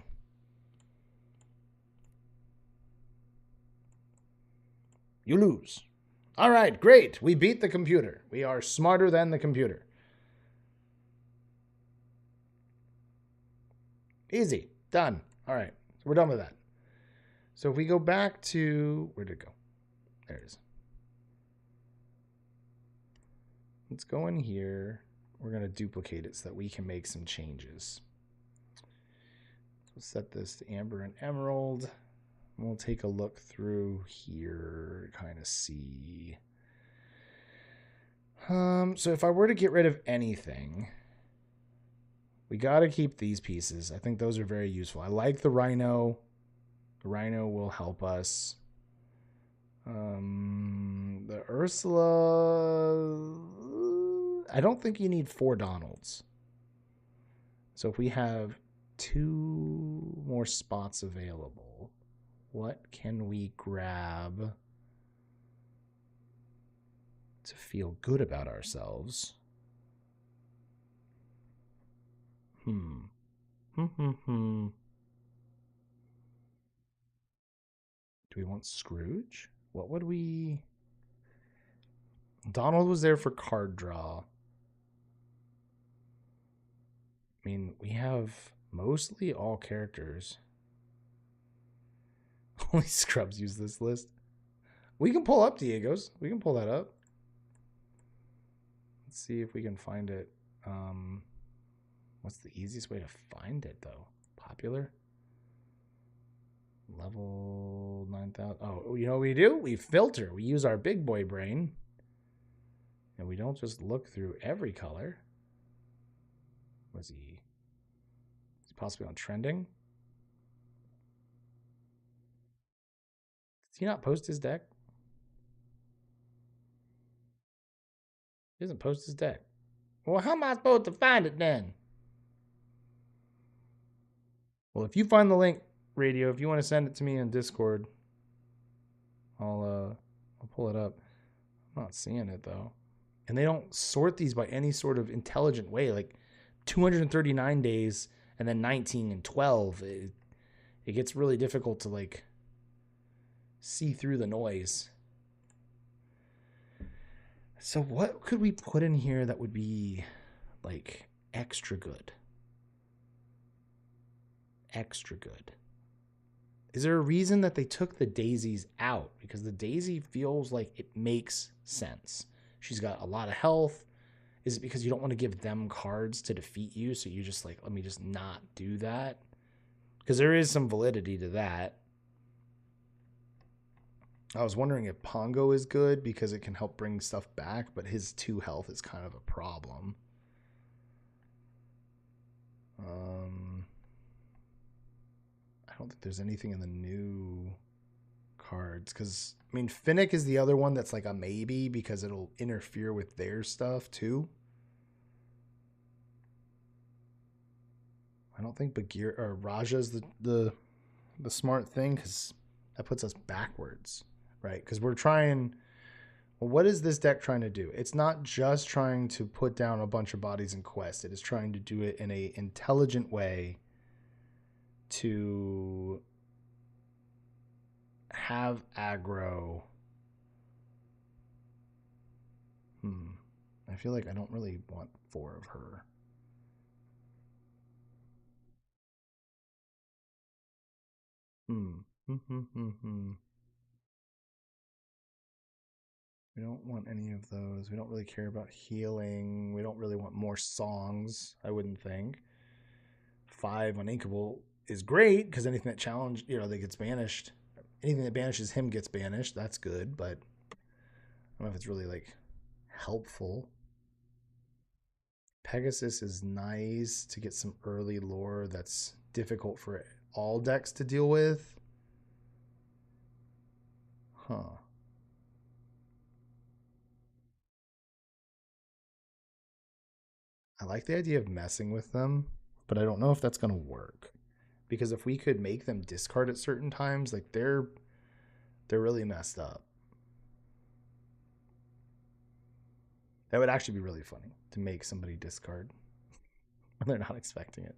You lose. All right, great. We beat the computer. We are smarter than the computer. Easy. Done. All right. So we're done with that. So if we go back to... Where did it go? There it is. Let's go in here. We're going to duplicate it so that we can make some changes. We'll set this to Amber and Emerald. We'll take a look through here, kind of see. So if I were to get rid of anything, we got to keep these pieces. I think those are very useful. I like the Rhino. The Rhino will help us. The Ursula, I don't think you need 4 Donalds. So if we have 2 more spots available, what can we grab to feel good about ourselves? Hmm. Hmm. Do we want Scrooge? What would we... Donald was there for card draw. I mean, we have mostly all characters. Only scrubs use this list. We can pull up Diego's. We can pull that up. Let's see if we can find it. What's the easiest way to find it, though? Popular? Level 9,000. Oh, you know what we do? We filter. We use our big boy brain. And we don't just look through every color. Was he? Is he possibly on trending? Did he not post his deck? He doesn't post his deck. Well, how am I supposed to find it then? Well, if you find the link, Radio, if you want to send it to me in Discord, I'll pull it up. I'm not seeing it though. And they don't sort these by any sort of intelligent way, like 239 days and then 19 and 12. It gets really difficult to like see through the noise. So what could we put in here that would be like extra good? Extra good. Is there a reason that they took the daisies out? Because the daisy feels like it makes sense. She's got a lot of health. Is it because you don't want to give them cards to defeat you? So you just like, let me just not do that? Because there is some validity to that. I was wondering if Pongo is good because it can help bring stuff back, but his 2 health is kind of a problem. I don't think there's anything in the new cards because I mean Finnick is the other one that's like a maybe because it'll interfere with their stuff too. I don't think Bagheera or Raja's the smart thing because that puts us backwards, right? Because we're trying. Well, what is this deck trying to do? It's not just trying to put down a bunch of bodies in quest. It is trying to do it in a intelligent way to have aggro. I feel like I don't really want 4 of her. We don't want any of those. We don't really care about healing. We don't really want more songs, I wouldn't think. 5 uninkable is great because anything that challenge, that gets banished. Anything that banishes him gets banished. That's good, but I don't know if it's really like helpful. Pegasus is nice to get some early lore that's difficult for all decks to deal with. Huh. I like the idea of messing with them, but I don't know if that's going to work. Because if we could make them discard at certain times, like they're really messed up. That would actually be really funny to make somebody discard when they're not expecting it.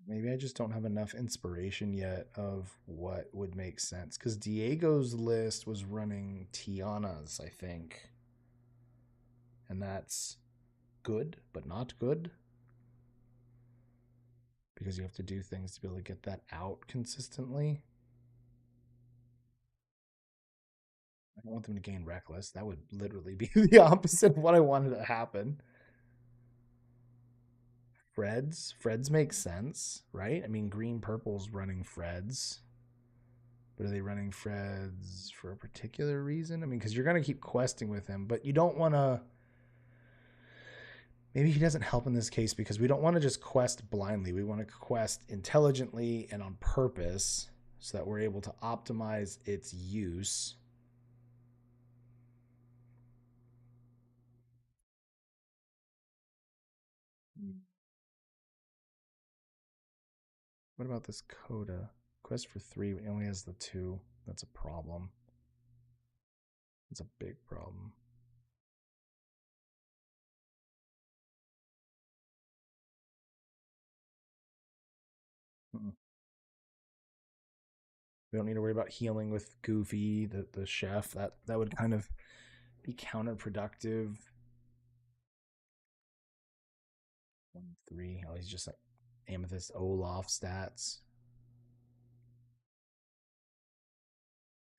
Maybe I just don't have enough inspiration yet of what would make sense. Because Diego's list was running Tiana's, I think. And that's good, but not good. Because you have to do things to be able to get that out consistently. I don't want them to gain reckless. That would literally be the opposite of what I wanted to happen. Freds make sense, right? I mean, green purple's running Freds. But are they running Freds for a particular reason? I mean, because you're going to keep questing with him, but you don't want to. Maybe he doesn't help in this case because we don't want to just quest blindly. We want to quest intelligently and on purpose so that we're able to optimize its use. What about this Coda? Quest for 3, it only has the 2. That's a problem. It's a big problem. We don't need to worry about healing with Goofy, the chef. That would kind of be counterproductive. 1-3. Oh, he's just like Amethyst Olaf stats.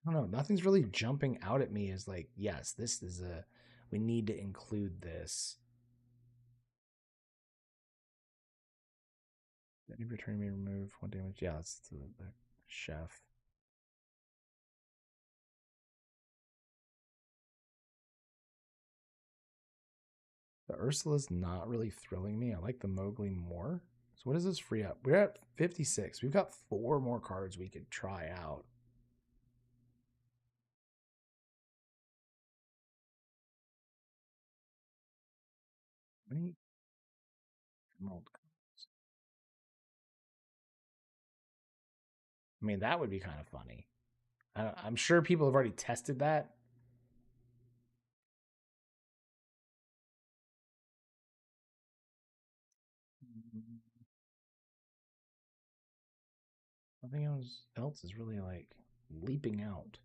I don't know. Nothing's really jumping out at me as like, yes, this is we need to include this. Any return may remove 1 damage. Yeah, that's the chef. The Ursula's not really thrilling me. I like the Mowgli more. So what does this free up? We're at 56. We've got 4 more cards we could try out. Many emerald cards. I mean, that would be kind of funny. I'm sure people have already tested that. Nothing else is really like leaping out.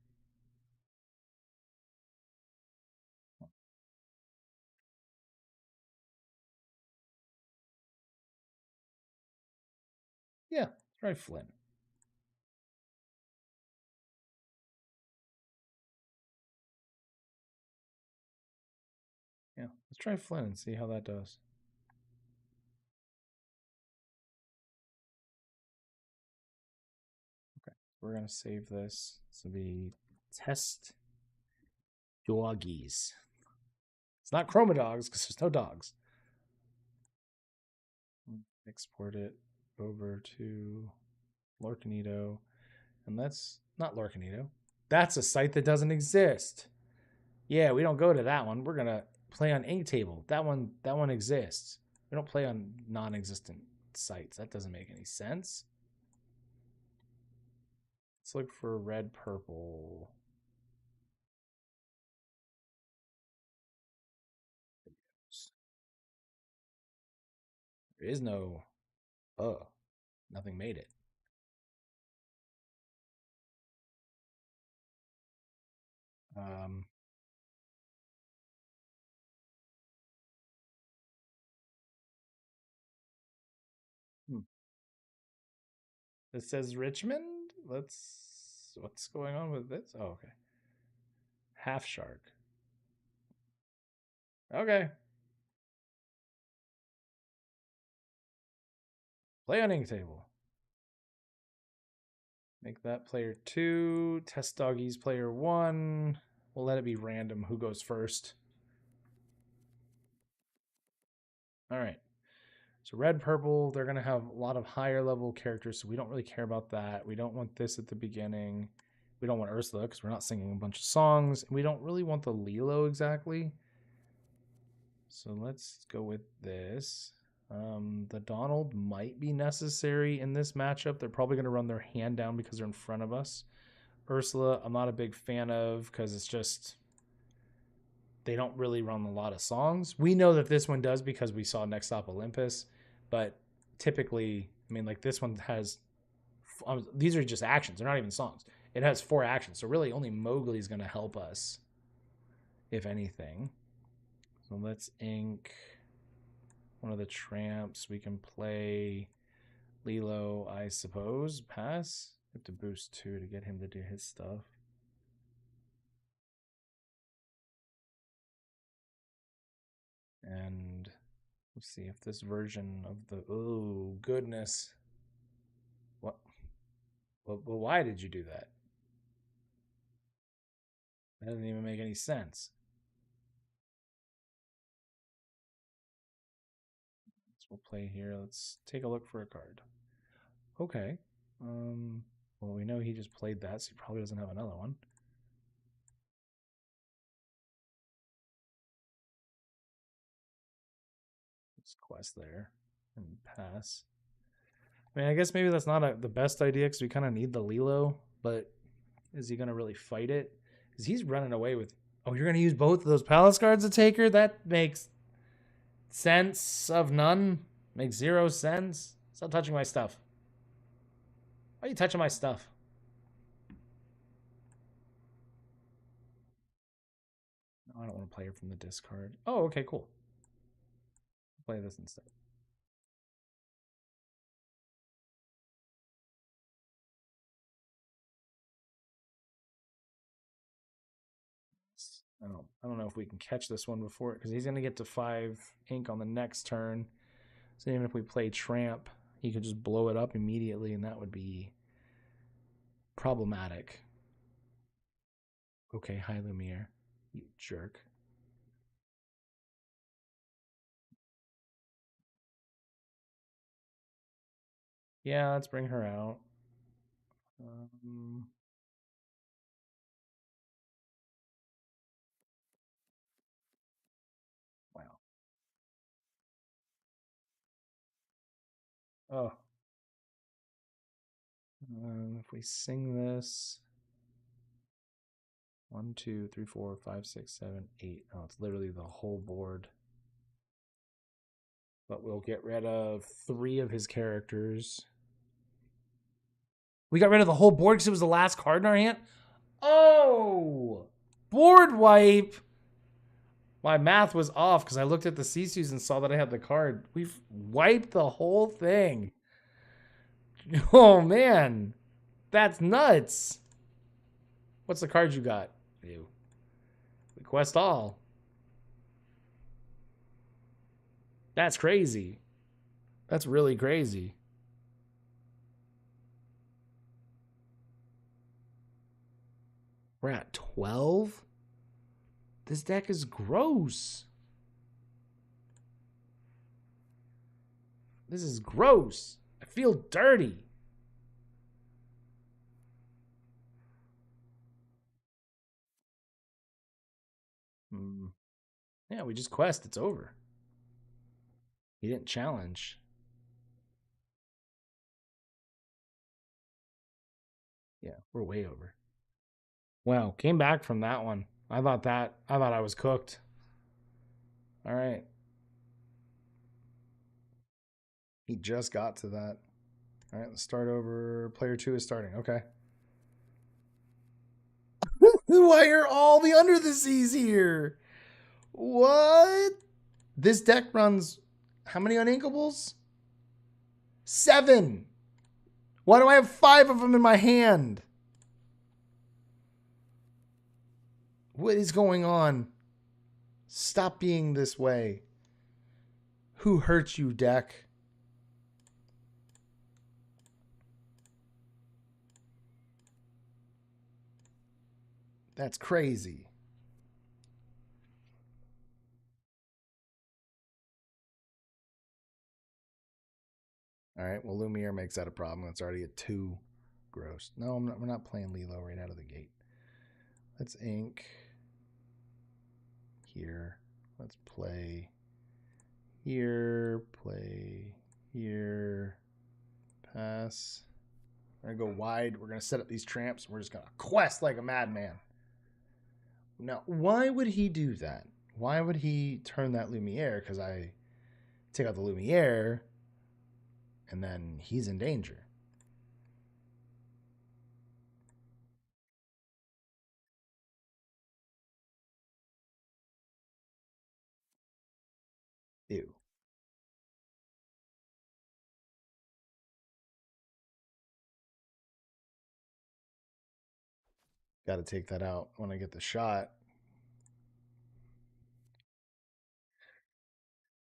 Yeah, try Flynn. Yeah, let's try Flynn and see how that does. Okay, we're gonna save this. This will be test doggies. It's not Chromidogs because there's no dogs. Export it over to Lorcanito. And that's not Lorcanito. That's a site that doesn't exist. Yeah, we don't go to that one. We're gonna play on Inktable. That one exists. We don't play on non-existent sites. That doesn't make any sense. Let's look for red purple. There is no nothing made it. Um This says Richmond. What's going on with this? Oh, okay. Half shark. Okay. Play on Inktable. Make that player 2. Test doggies player 1. We'll let it be random who goes first. All right. So red, purple, they're going to have a lot of higher level characters, so we don't really care about that. We don't want this at the beginning. We don't want Ursula because we're not singing a bunch of songs. And we don't really want the Lilo exactly. So let's go with this. The Donald might be necessary in this matchup. They're probably going to run their hand down because they're in front of us. Ursula, I'm not a big fan of because it's just they don't really run a lot of songs. We know that this one does because we saw Next Stop Olympus, but typically, I mean, like this one has these are just actions. They're not even songs. It has 4 actions, so really only Mowgli is going to help us, if anything. So let's ink one of the tramps. We can play Lilo, I suppose. Pass. We have to boost 2 to get him to do his stuff. And let's see if this version of the oh goodness. What? Well, why did you do that? That doesn't even make any sense. We'll play here. Let's take a look for a card. Okay. Well, we know he just played that, so he probably doesn't have another one. Let's quest there and pass. I mean, I guess maybe that's not the best idea because we kind of need the Lilo, but is he going to really fight it? Because he's running away with Oh, you're going to use both of those palace cards to take her? That makes sense of none. Makes zero sense. Stop touching my stuff. Why are you touching my stuff? No, I don't want to play her from the discard. Oh, okay, cool. I'll play this instead. I don't know if we can catch this one before, because he's going to get to 5 ink on the next turn. So even if we play Tramp, he could just blow it up immediately, and that would be problematic. Okay, hi Lumiere, you jerk. Yeah, let's bring her out. Wow. Oh. If we sing this, 1, 2, 3, 4, 5, 6, 7, 8. Oh, it's literally the whole board. But we'll get rid of 3 of his characters. We got rid of the whole board because it was the last card in our hand? Oh! Board wipe! My math was off because I looked at the Sisus and saw that I had the card. We've wiped the whole thing. Oh, man. That's nuts. What's the card you got? You. Request all. That's crazy. That's really crazy. We're at 12? This deck is gross. This is gross. I feel dirty. Yeah, we just quest. It's over. He didn't challenge. Yeah, we're way over. Wow, came back from that one. I thought I was cooked. All right. He just got to that. All right, let's start over. Player 2 is starting. Okay. Why are all the under the seas here? What? This deck runs how many uninkables? 7. Why do I have 5 of them in my hand? What is going on? Stop being this way. Who hurt you, deck? That's crazy. All right, well, Lumiere makes that a problem. It's already a 2. Gross. No, we're not playing Lilo right out of the gate. Let's ink here. Let's play here. Play here. Pass. We're going to go wide. We're going to set up these tramps. We're just going to quest like a madman. Now, why would he do that? Why would he turn that Lumiere? Because I take out the Lumiere, and then he's in danger. Ew. Got to take that out when I get the shot.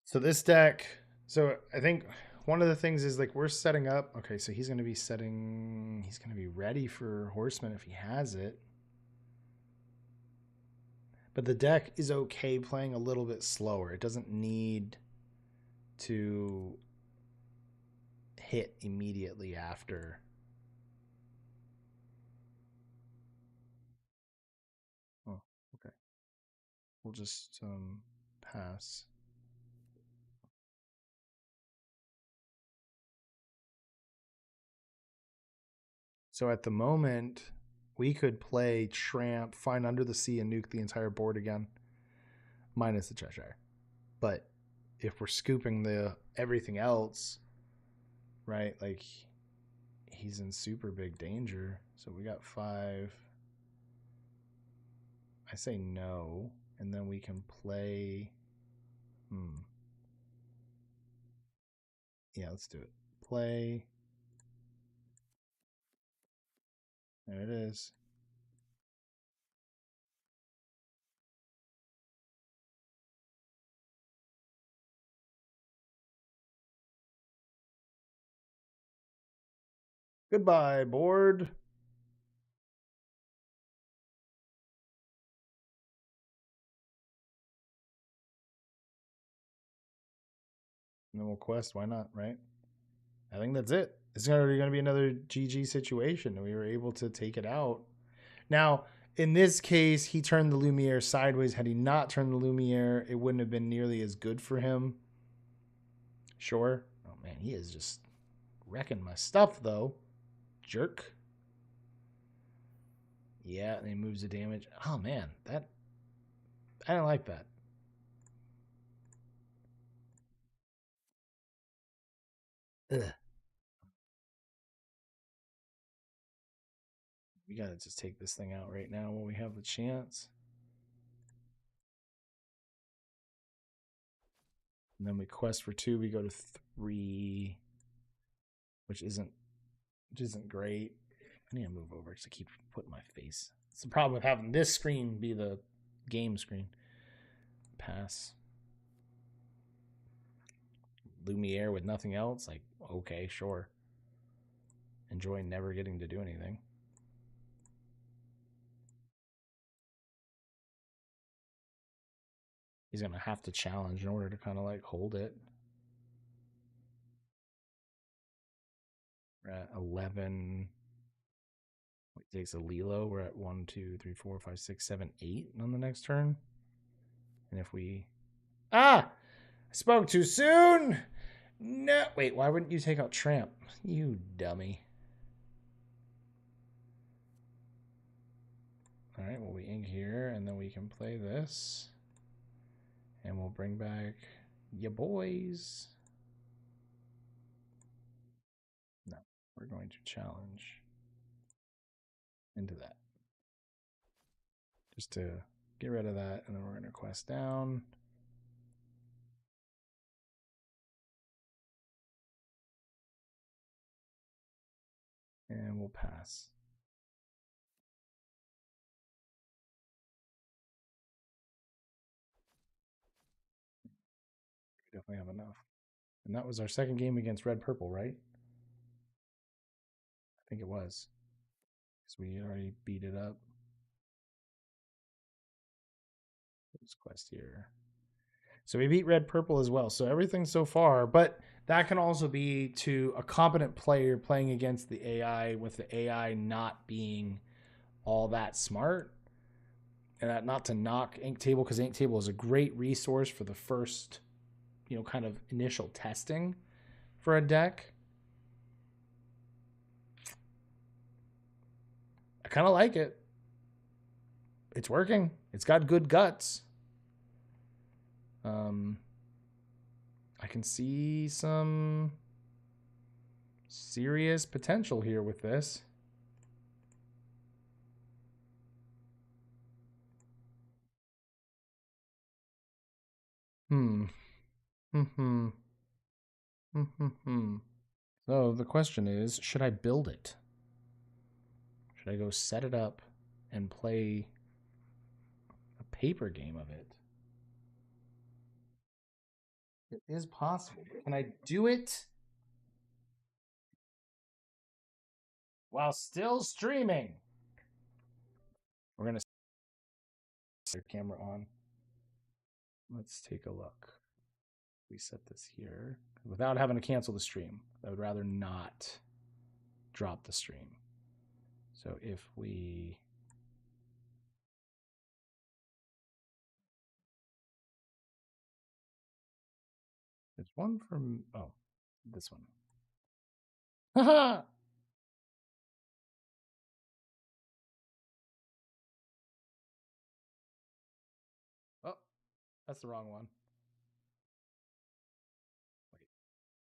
So this deck, so I think one of the things is like we're setting up. Okay, so he's going to be ready for Horseman if he has it. But the deck is okay playing a little bit slower. It doesn't need to hit immediately after. Oh, okay. We'll just pass. So at the moment, we could play Tramp, Find Under the Sea, and nuke the entire board again, minus the Cheshire. But if we're scooping the everything else, right? Like he's in super big danger. So we got 5. I say no, and then we can play. Yeah, let's do it. Play. There it is. Goodbye, board. And then we'll quest. Why not, right? I think that's it. It's already going to be another GG situation. And we were able to take it out. Now, in this case, he turned the Lumiere sideways. Had he not turned the Lumiere, it wouldn't have been nearly as good for him. Sure. Oh, man, he is just wrecking my stuff, though. Jerk. Yeah, and he moves the damage. Oh, man, that... I don't like that. Ugh. We gotta just take this thing out right now when we have the chance. And then we quest for 2. We go to 3, which isn't great. I need to move over because I keep putting my face. It's the problem with having this screen be the game screen. Pass. Lumiere with nothing else. Like, okay, sure. Enjoy never getting to do anything. He's going to have to challenge in order to kind of like hold it. We're at 11. It takes a Lilo. We're at 1, 2, 3, 4, 5, 6, 7, 8 on the next turn. And if we... I spoke too soon! No. Wait, why wouldn't you take out Tramp? You dummy. All right, well, we ink here, and then we can play this. And we'll bring back ya boys. No, we're going to challenge into that. Just to get rid of that, and then we're going to quest down. And we'll pass. We definitely have enough. And that was our second game against Red Purple, right? I think it was. Because we had already beat it up. Let's quest here. So we beat Red Purple as well. So everything so far, but that can also be to a competent player playing against the AI with the AI not being all that smart. And that, not to knock Inktable, because Inktable is a great resource for the first, kind of initial testing for a deck. I kind of like it. It's working. It's got good guts. I can see some serious potential here with this. So the question is, should I build it? Should I go set it up and play a paper game of it? It is possible. Can I do it while still streaming? We're going to set the camera on. Let's take a look. We set this here without having to cancel the stream. I would rather not drop the stream. So if we... There's one from... Oh, this one. Haha! That's the wrong one. Wait,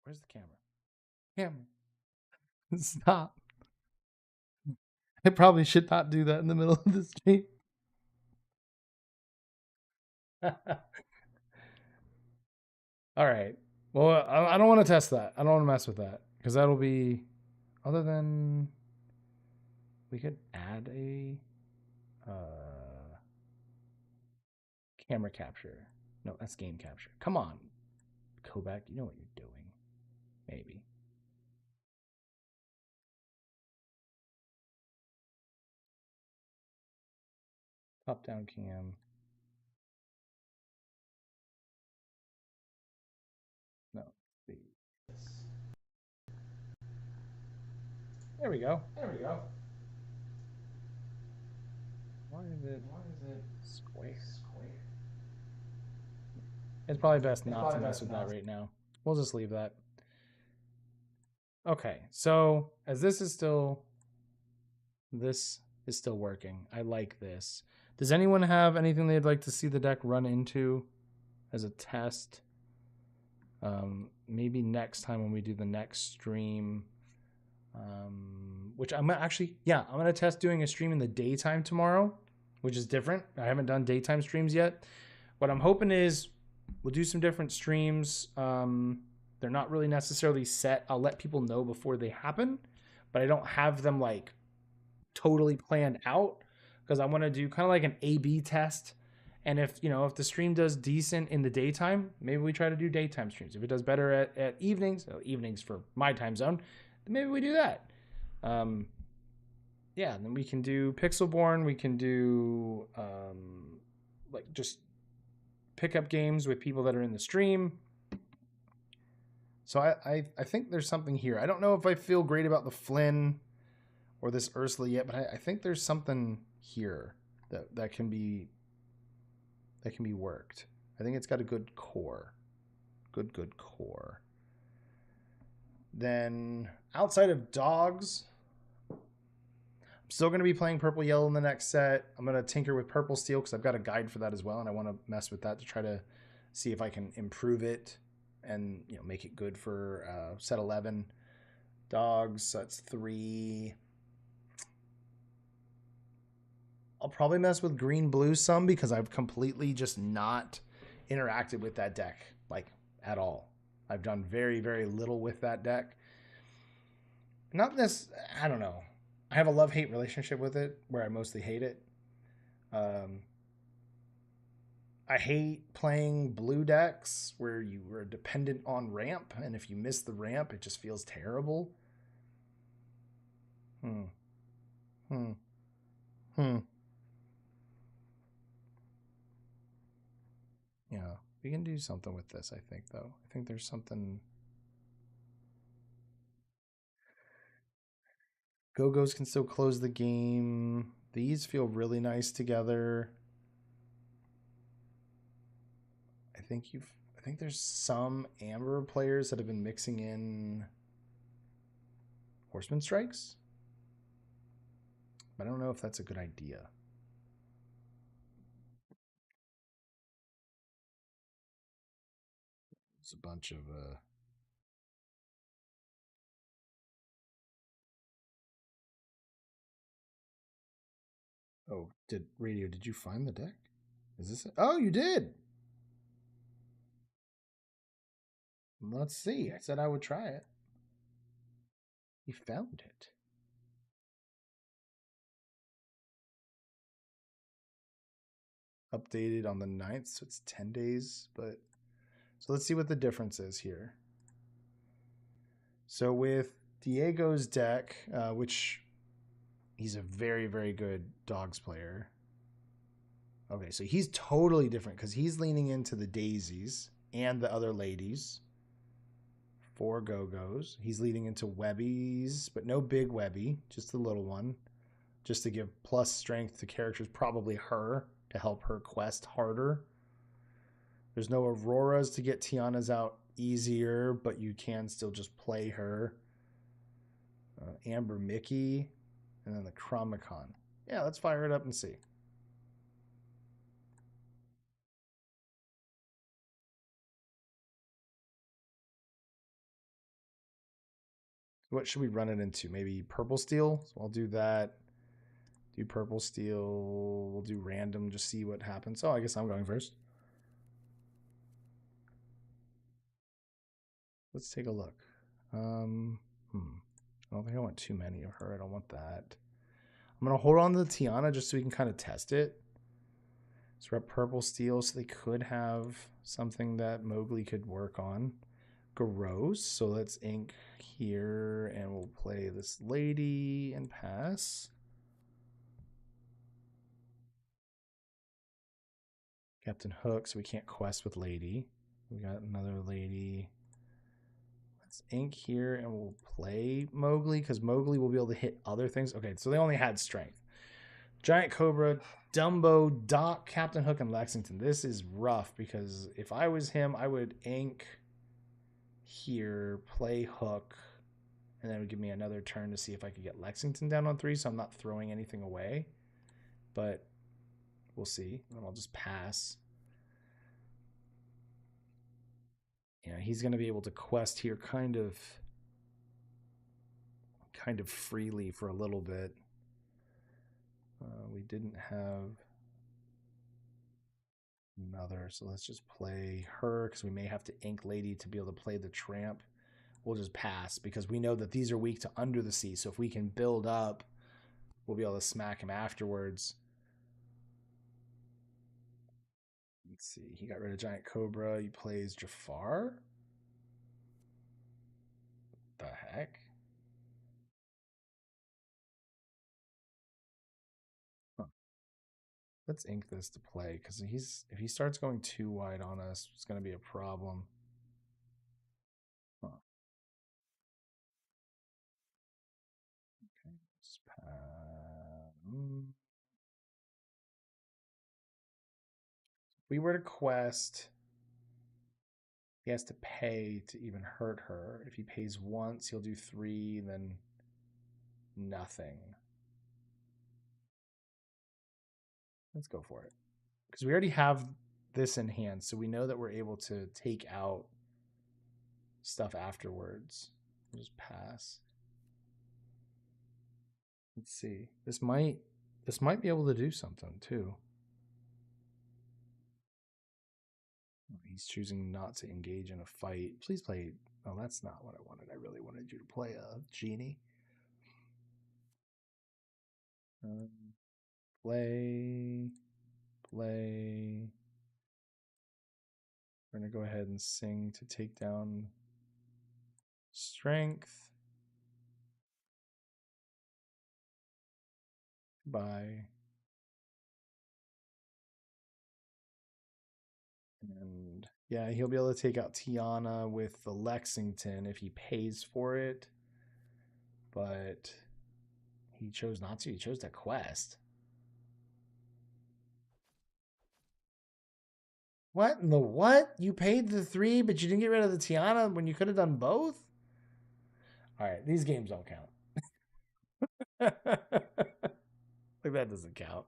where's the camera? Camera. Stop. I probably should not do that in the middle of the stream. All right. Well, I don't want to test that. I don't want to mess with that because that'll be. Other than we could add a camera capture. No, that's game capture. Come on, KoBaC, you know what you're doing. Maybe. Top down cam. No. There we go. There we go. Why is it square? It's probably best not to mess with that right now. We'll just leave that. Okay, so as this is still working. I like this. Does anyone have anything they'd like to see the deck run into as a test? Maybe next time when we do the next stream, which I'm actually, yeah, I'm going to test doing a stream in the daytime tomorrow, which is different. I haven't done daytime streams yet. What I'm hoping is we'll do some different streams. They're not really necessarily set. I'll let people know before they happen, but I don't have them like totally planned out because I want to do kind of like an A/B test. And if the stream does decent in the daytime, maybe we try to do daytime streams. If it does better at evenings, evenings for my time zone, then maybe we do that. Yeah, and then we can do Pixelborn. We can do like just pickup games with people that are in the stream. So I think there's something here. I don't know if I feel great about the Flynn or this Ursula yet, but I think there's something here that can be worked. I think it's got a good core. Good core. Then outside of dogs, I'm still going to be playing purple yellow in the next set. I'm going to tinker with purple steel because I've got a guide for that as well, and I want to mess with that to try to see if I can improve it and make it good for set 11. Dogs, that's 3. I'll probably mess with green blue some because I've completely just not interacted with that deck like at all. I've done very, very little with that deck. Not this, I don't know. I have a love-hate relationship with it where I mostly hate it. I hate playing blue decks where you are dependent on ramp, and if you miss the ramp, it just feels terrible. Yeah, we can do something with this, I think, though. I think there's something. Go-Go's can still close the game. These feel really nice together. I think there's some Amber players that have been mixing in Horseman Strikes. But I don't know if that's a good idea. It's a bunch of Oh, did you find the deck? Is this it? Oh, you did. Let's see. I said I would try it. You found it. Updated on the 9th, so it's 10 days, but so let's see what the difference is here. So with Diego's deck, which he's a very, very good dogs player. Okay, so he's totally different because he's leaning into the daisies and the other ladies. 4 Go-Go's. He's leading into Webbies, but no big Webby, just the little one. Just to give plus strength to characters, probably her, to help her quest harder. There's no Auroras to get Tiana's out easier, but you can still just play her. Amber Mickey, and then the Chromicon. Yeah, let's fire it up and see. What should we run it into? Maybe purple steel? So I'll do that. Do purple steel. We'll do random, just see what happens. Oh, I guess I'm going first. Let's take a look. I don't think I want too many of her. I don't want that. I'm going to hold on to the Tiana just so we can kind of test it. So we're at purple steel, so they could have something that Mowgli could work on. Gross. So let's ink here, and we'll play this lady and pass. Captain Hook, so we can't quest with lady. We got another lady. Let's ink here, and we'll play Mowgli, because Mowgli will be able to hit other things. Okay, so they only had strength. Giant Cobra, Dumbo, Doc, Captain Hook, and Lexington. This is rough, because if I was him, I would ink here, play Hook, and then it would give me another turn to see if I could get Lexington down on 3, so I'm not throwing anything away. But we'll see. And I'll just pass. Yeah, he's going to be able to quest here kind of freely for a little bit. We didn't have another, so let's just play her, because we may have to ink lady to be able to play the tramp. We'll just pass, because we know that these are weak to under the sea, so if we can build up, we'll be able to smack him afterwards. Let's see, he got rid of Giant Cobra. He plays Jafar. What the heck? Huh. Let's ink this to play, because if he starts going too wide on us, it's going to be a problem. Huh. Okay, let's if we were to quest, he has to pay to even hurt her. If he pays once, he'll do 3, then nothing. Let's go for it, because we already have this in hand, so we know that we're able to take out stuff afterwards. We'll just pass. Let's see. This might be able to do something too. He's choosing not to engage in a fight. Please play. Oh, that's not what I wanted. I really wanted you to play a genie. Play. We're going to go ahead and sing to take down strength. Bye. And yeah, he'll be able to take out Tiana with the Lexington if he pays for it. But he chose not to. He chose to quest. What in the what? You paid the 3, but you didn't get rid of the Tiana when you could have done both? All right, these games don't count. Like, that doesn't count.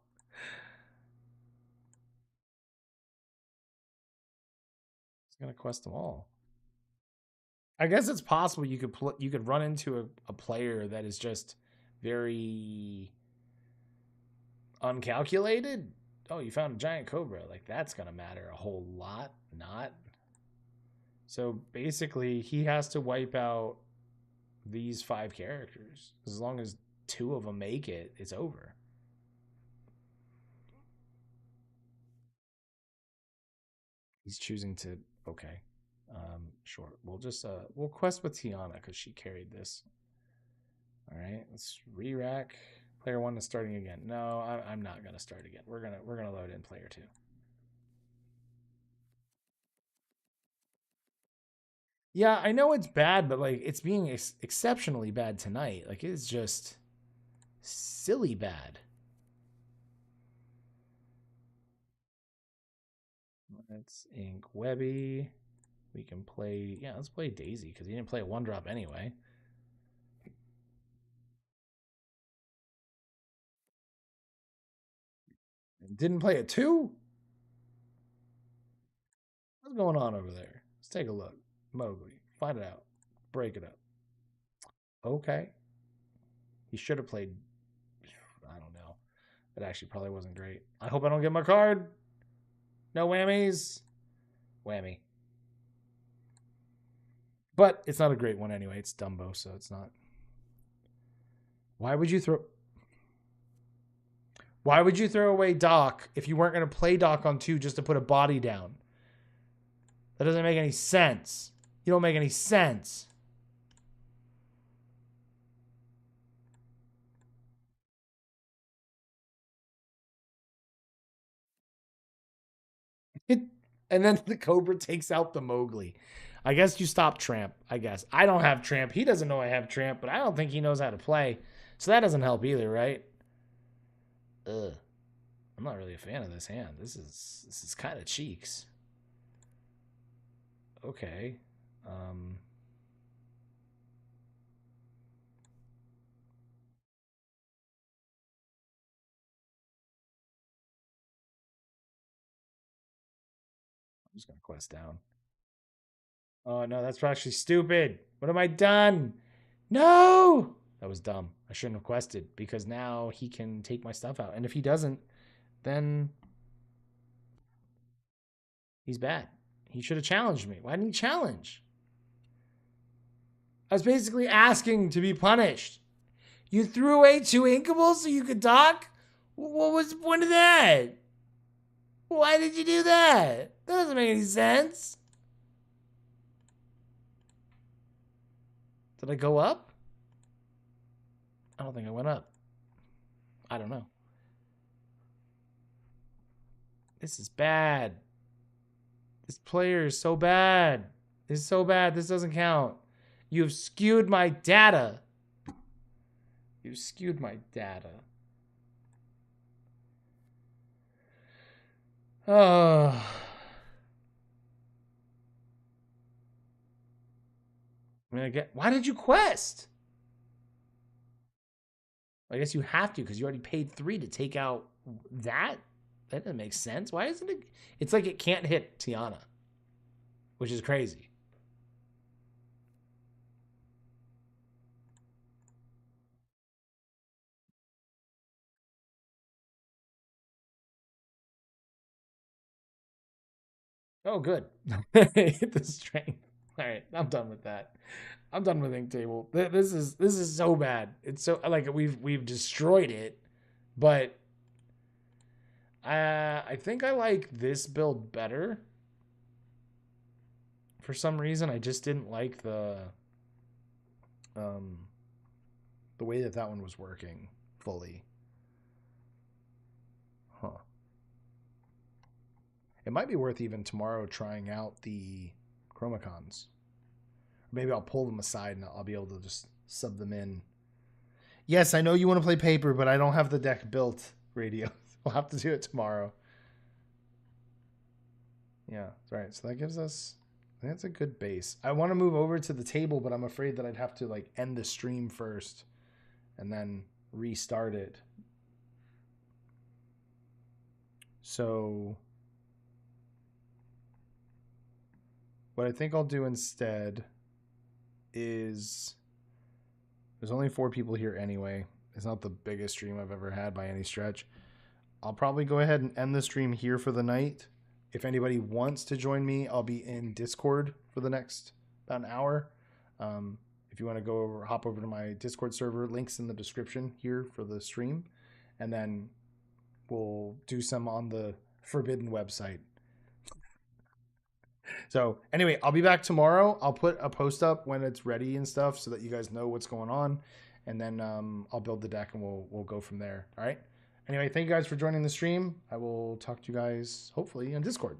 He's gonna quest them all. I guess it's possible you could run into a player that is just very uncalculated. Oh, you found a giant cobra. Like, that's gonna matter a whole lot. Not. So basically, he has to wipe out these 5 characters. As long as 2 of them make it, it's over. He's choosing to. Okay. Sure. We'll quest with Tiana, because she carried this. All right. Let's re-rack. Player 1 is starting again. No, I'm not gonna start again. We're gonna load in player 2. Yeah, I know it's bad, but like, it's being exceptionally bad tonight. Like, it's just silly bad. Let's ink Webby. We can play. Yeah, let's play Daisy, because he didn't play a 1-drop anyway. Didn't play a 2? What's going on over there? Let's take a look. Mowgli. Find it out. Break it up. Okay. He should have played. I don't know. That actually probably wasn't great. I hope I don't get my card. No whammies. Whammy. But it's not a great one anyway. It's Dumbo, so it's not. Why would you throw away Doc if you weren't going to play Doc on 2 just to put a body down? That doesn't make any sense. You don't make any sense. And then the Cobra takes out the Mowgli. I guess you stop Tramp, I guess. I don't have Tramp. He doesn't know I have Tramp, but I don't think he knows how to play. So that doesn't help either, right? Ugh. I'm not really a fan of this hand. This is kind of cheeks. Okay. I'm just going to quest down. Oh, no, that's actually stupid. What have I done? No! That was dumb. I shouldn't have quested because now he can take my stuff out. And if he doesn't, then he's bad. He should have challenged me. Why didn't he challenge? I was basically asking to be punished. You threw away 2 inkables so you could talk? What was the point of that? Why did you do that? That doesn't make any sense. Did I go up? I don't think I went up. I don't know. This is bad. This player is so bad. This is so bad. This doesn't count. You've skewed my data. You've skewed my data. Oh. Why did you quest? I guess you have to because you already paid 3 to take out that. That doesn't make sense. Why isn't it? It's like it can't hit Tiana, which is crazy. Oh, good. Hit the strength. All right, I'm done with that. I'm done with Ink Table. This is so bad. It's so like we've destroyed it, but I think I like this build better. For some reason, I just didn't like the way that one was working fully. Huh. It might be worth even tomorrow trying out the Chromicons. Maybe I'll pull them aside and I'll be able to just sub them in. Yes, I know you want to play paper, but I don't have the deck built, Radio. We'll have to do it tomorrow. Yeah, right. So that gives us, I think that's a good base. I want to move over to the table, but I'm afraid that I'd have to like end the stream first and then restart it. So what I think I'll do instead is, there's only 4 people here anyway. It's not the biggest stream I've ever had by any stretch. I'll probably go ahead and end the stream here for the night. If anybody wants to join me, I'll be in Discord for the next about an hour. If you want to go over, hop over to my Discord server, links in the description here for the stream. And then we'll do some on the Forbidden website. So anyway, I'll be back tomorrow. I'll put a post up when it's ready and stuff so that you guys know what's going on. And then I'll build the deck and we'll go from there. All right. Anyway, thank you guys for joining the stream. I will talk to you guys hopefully on Discord.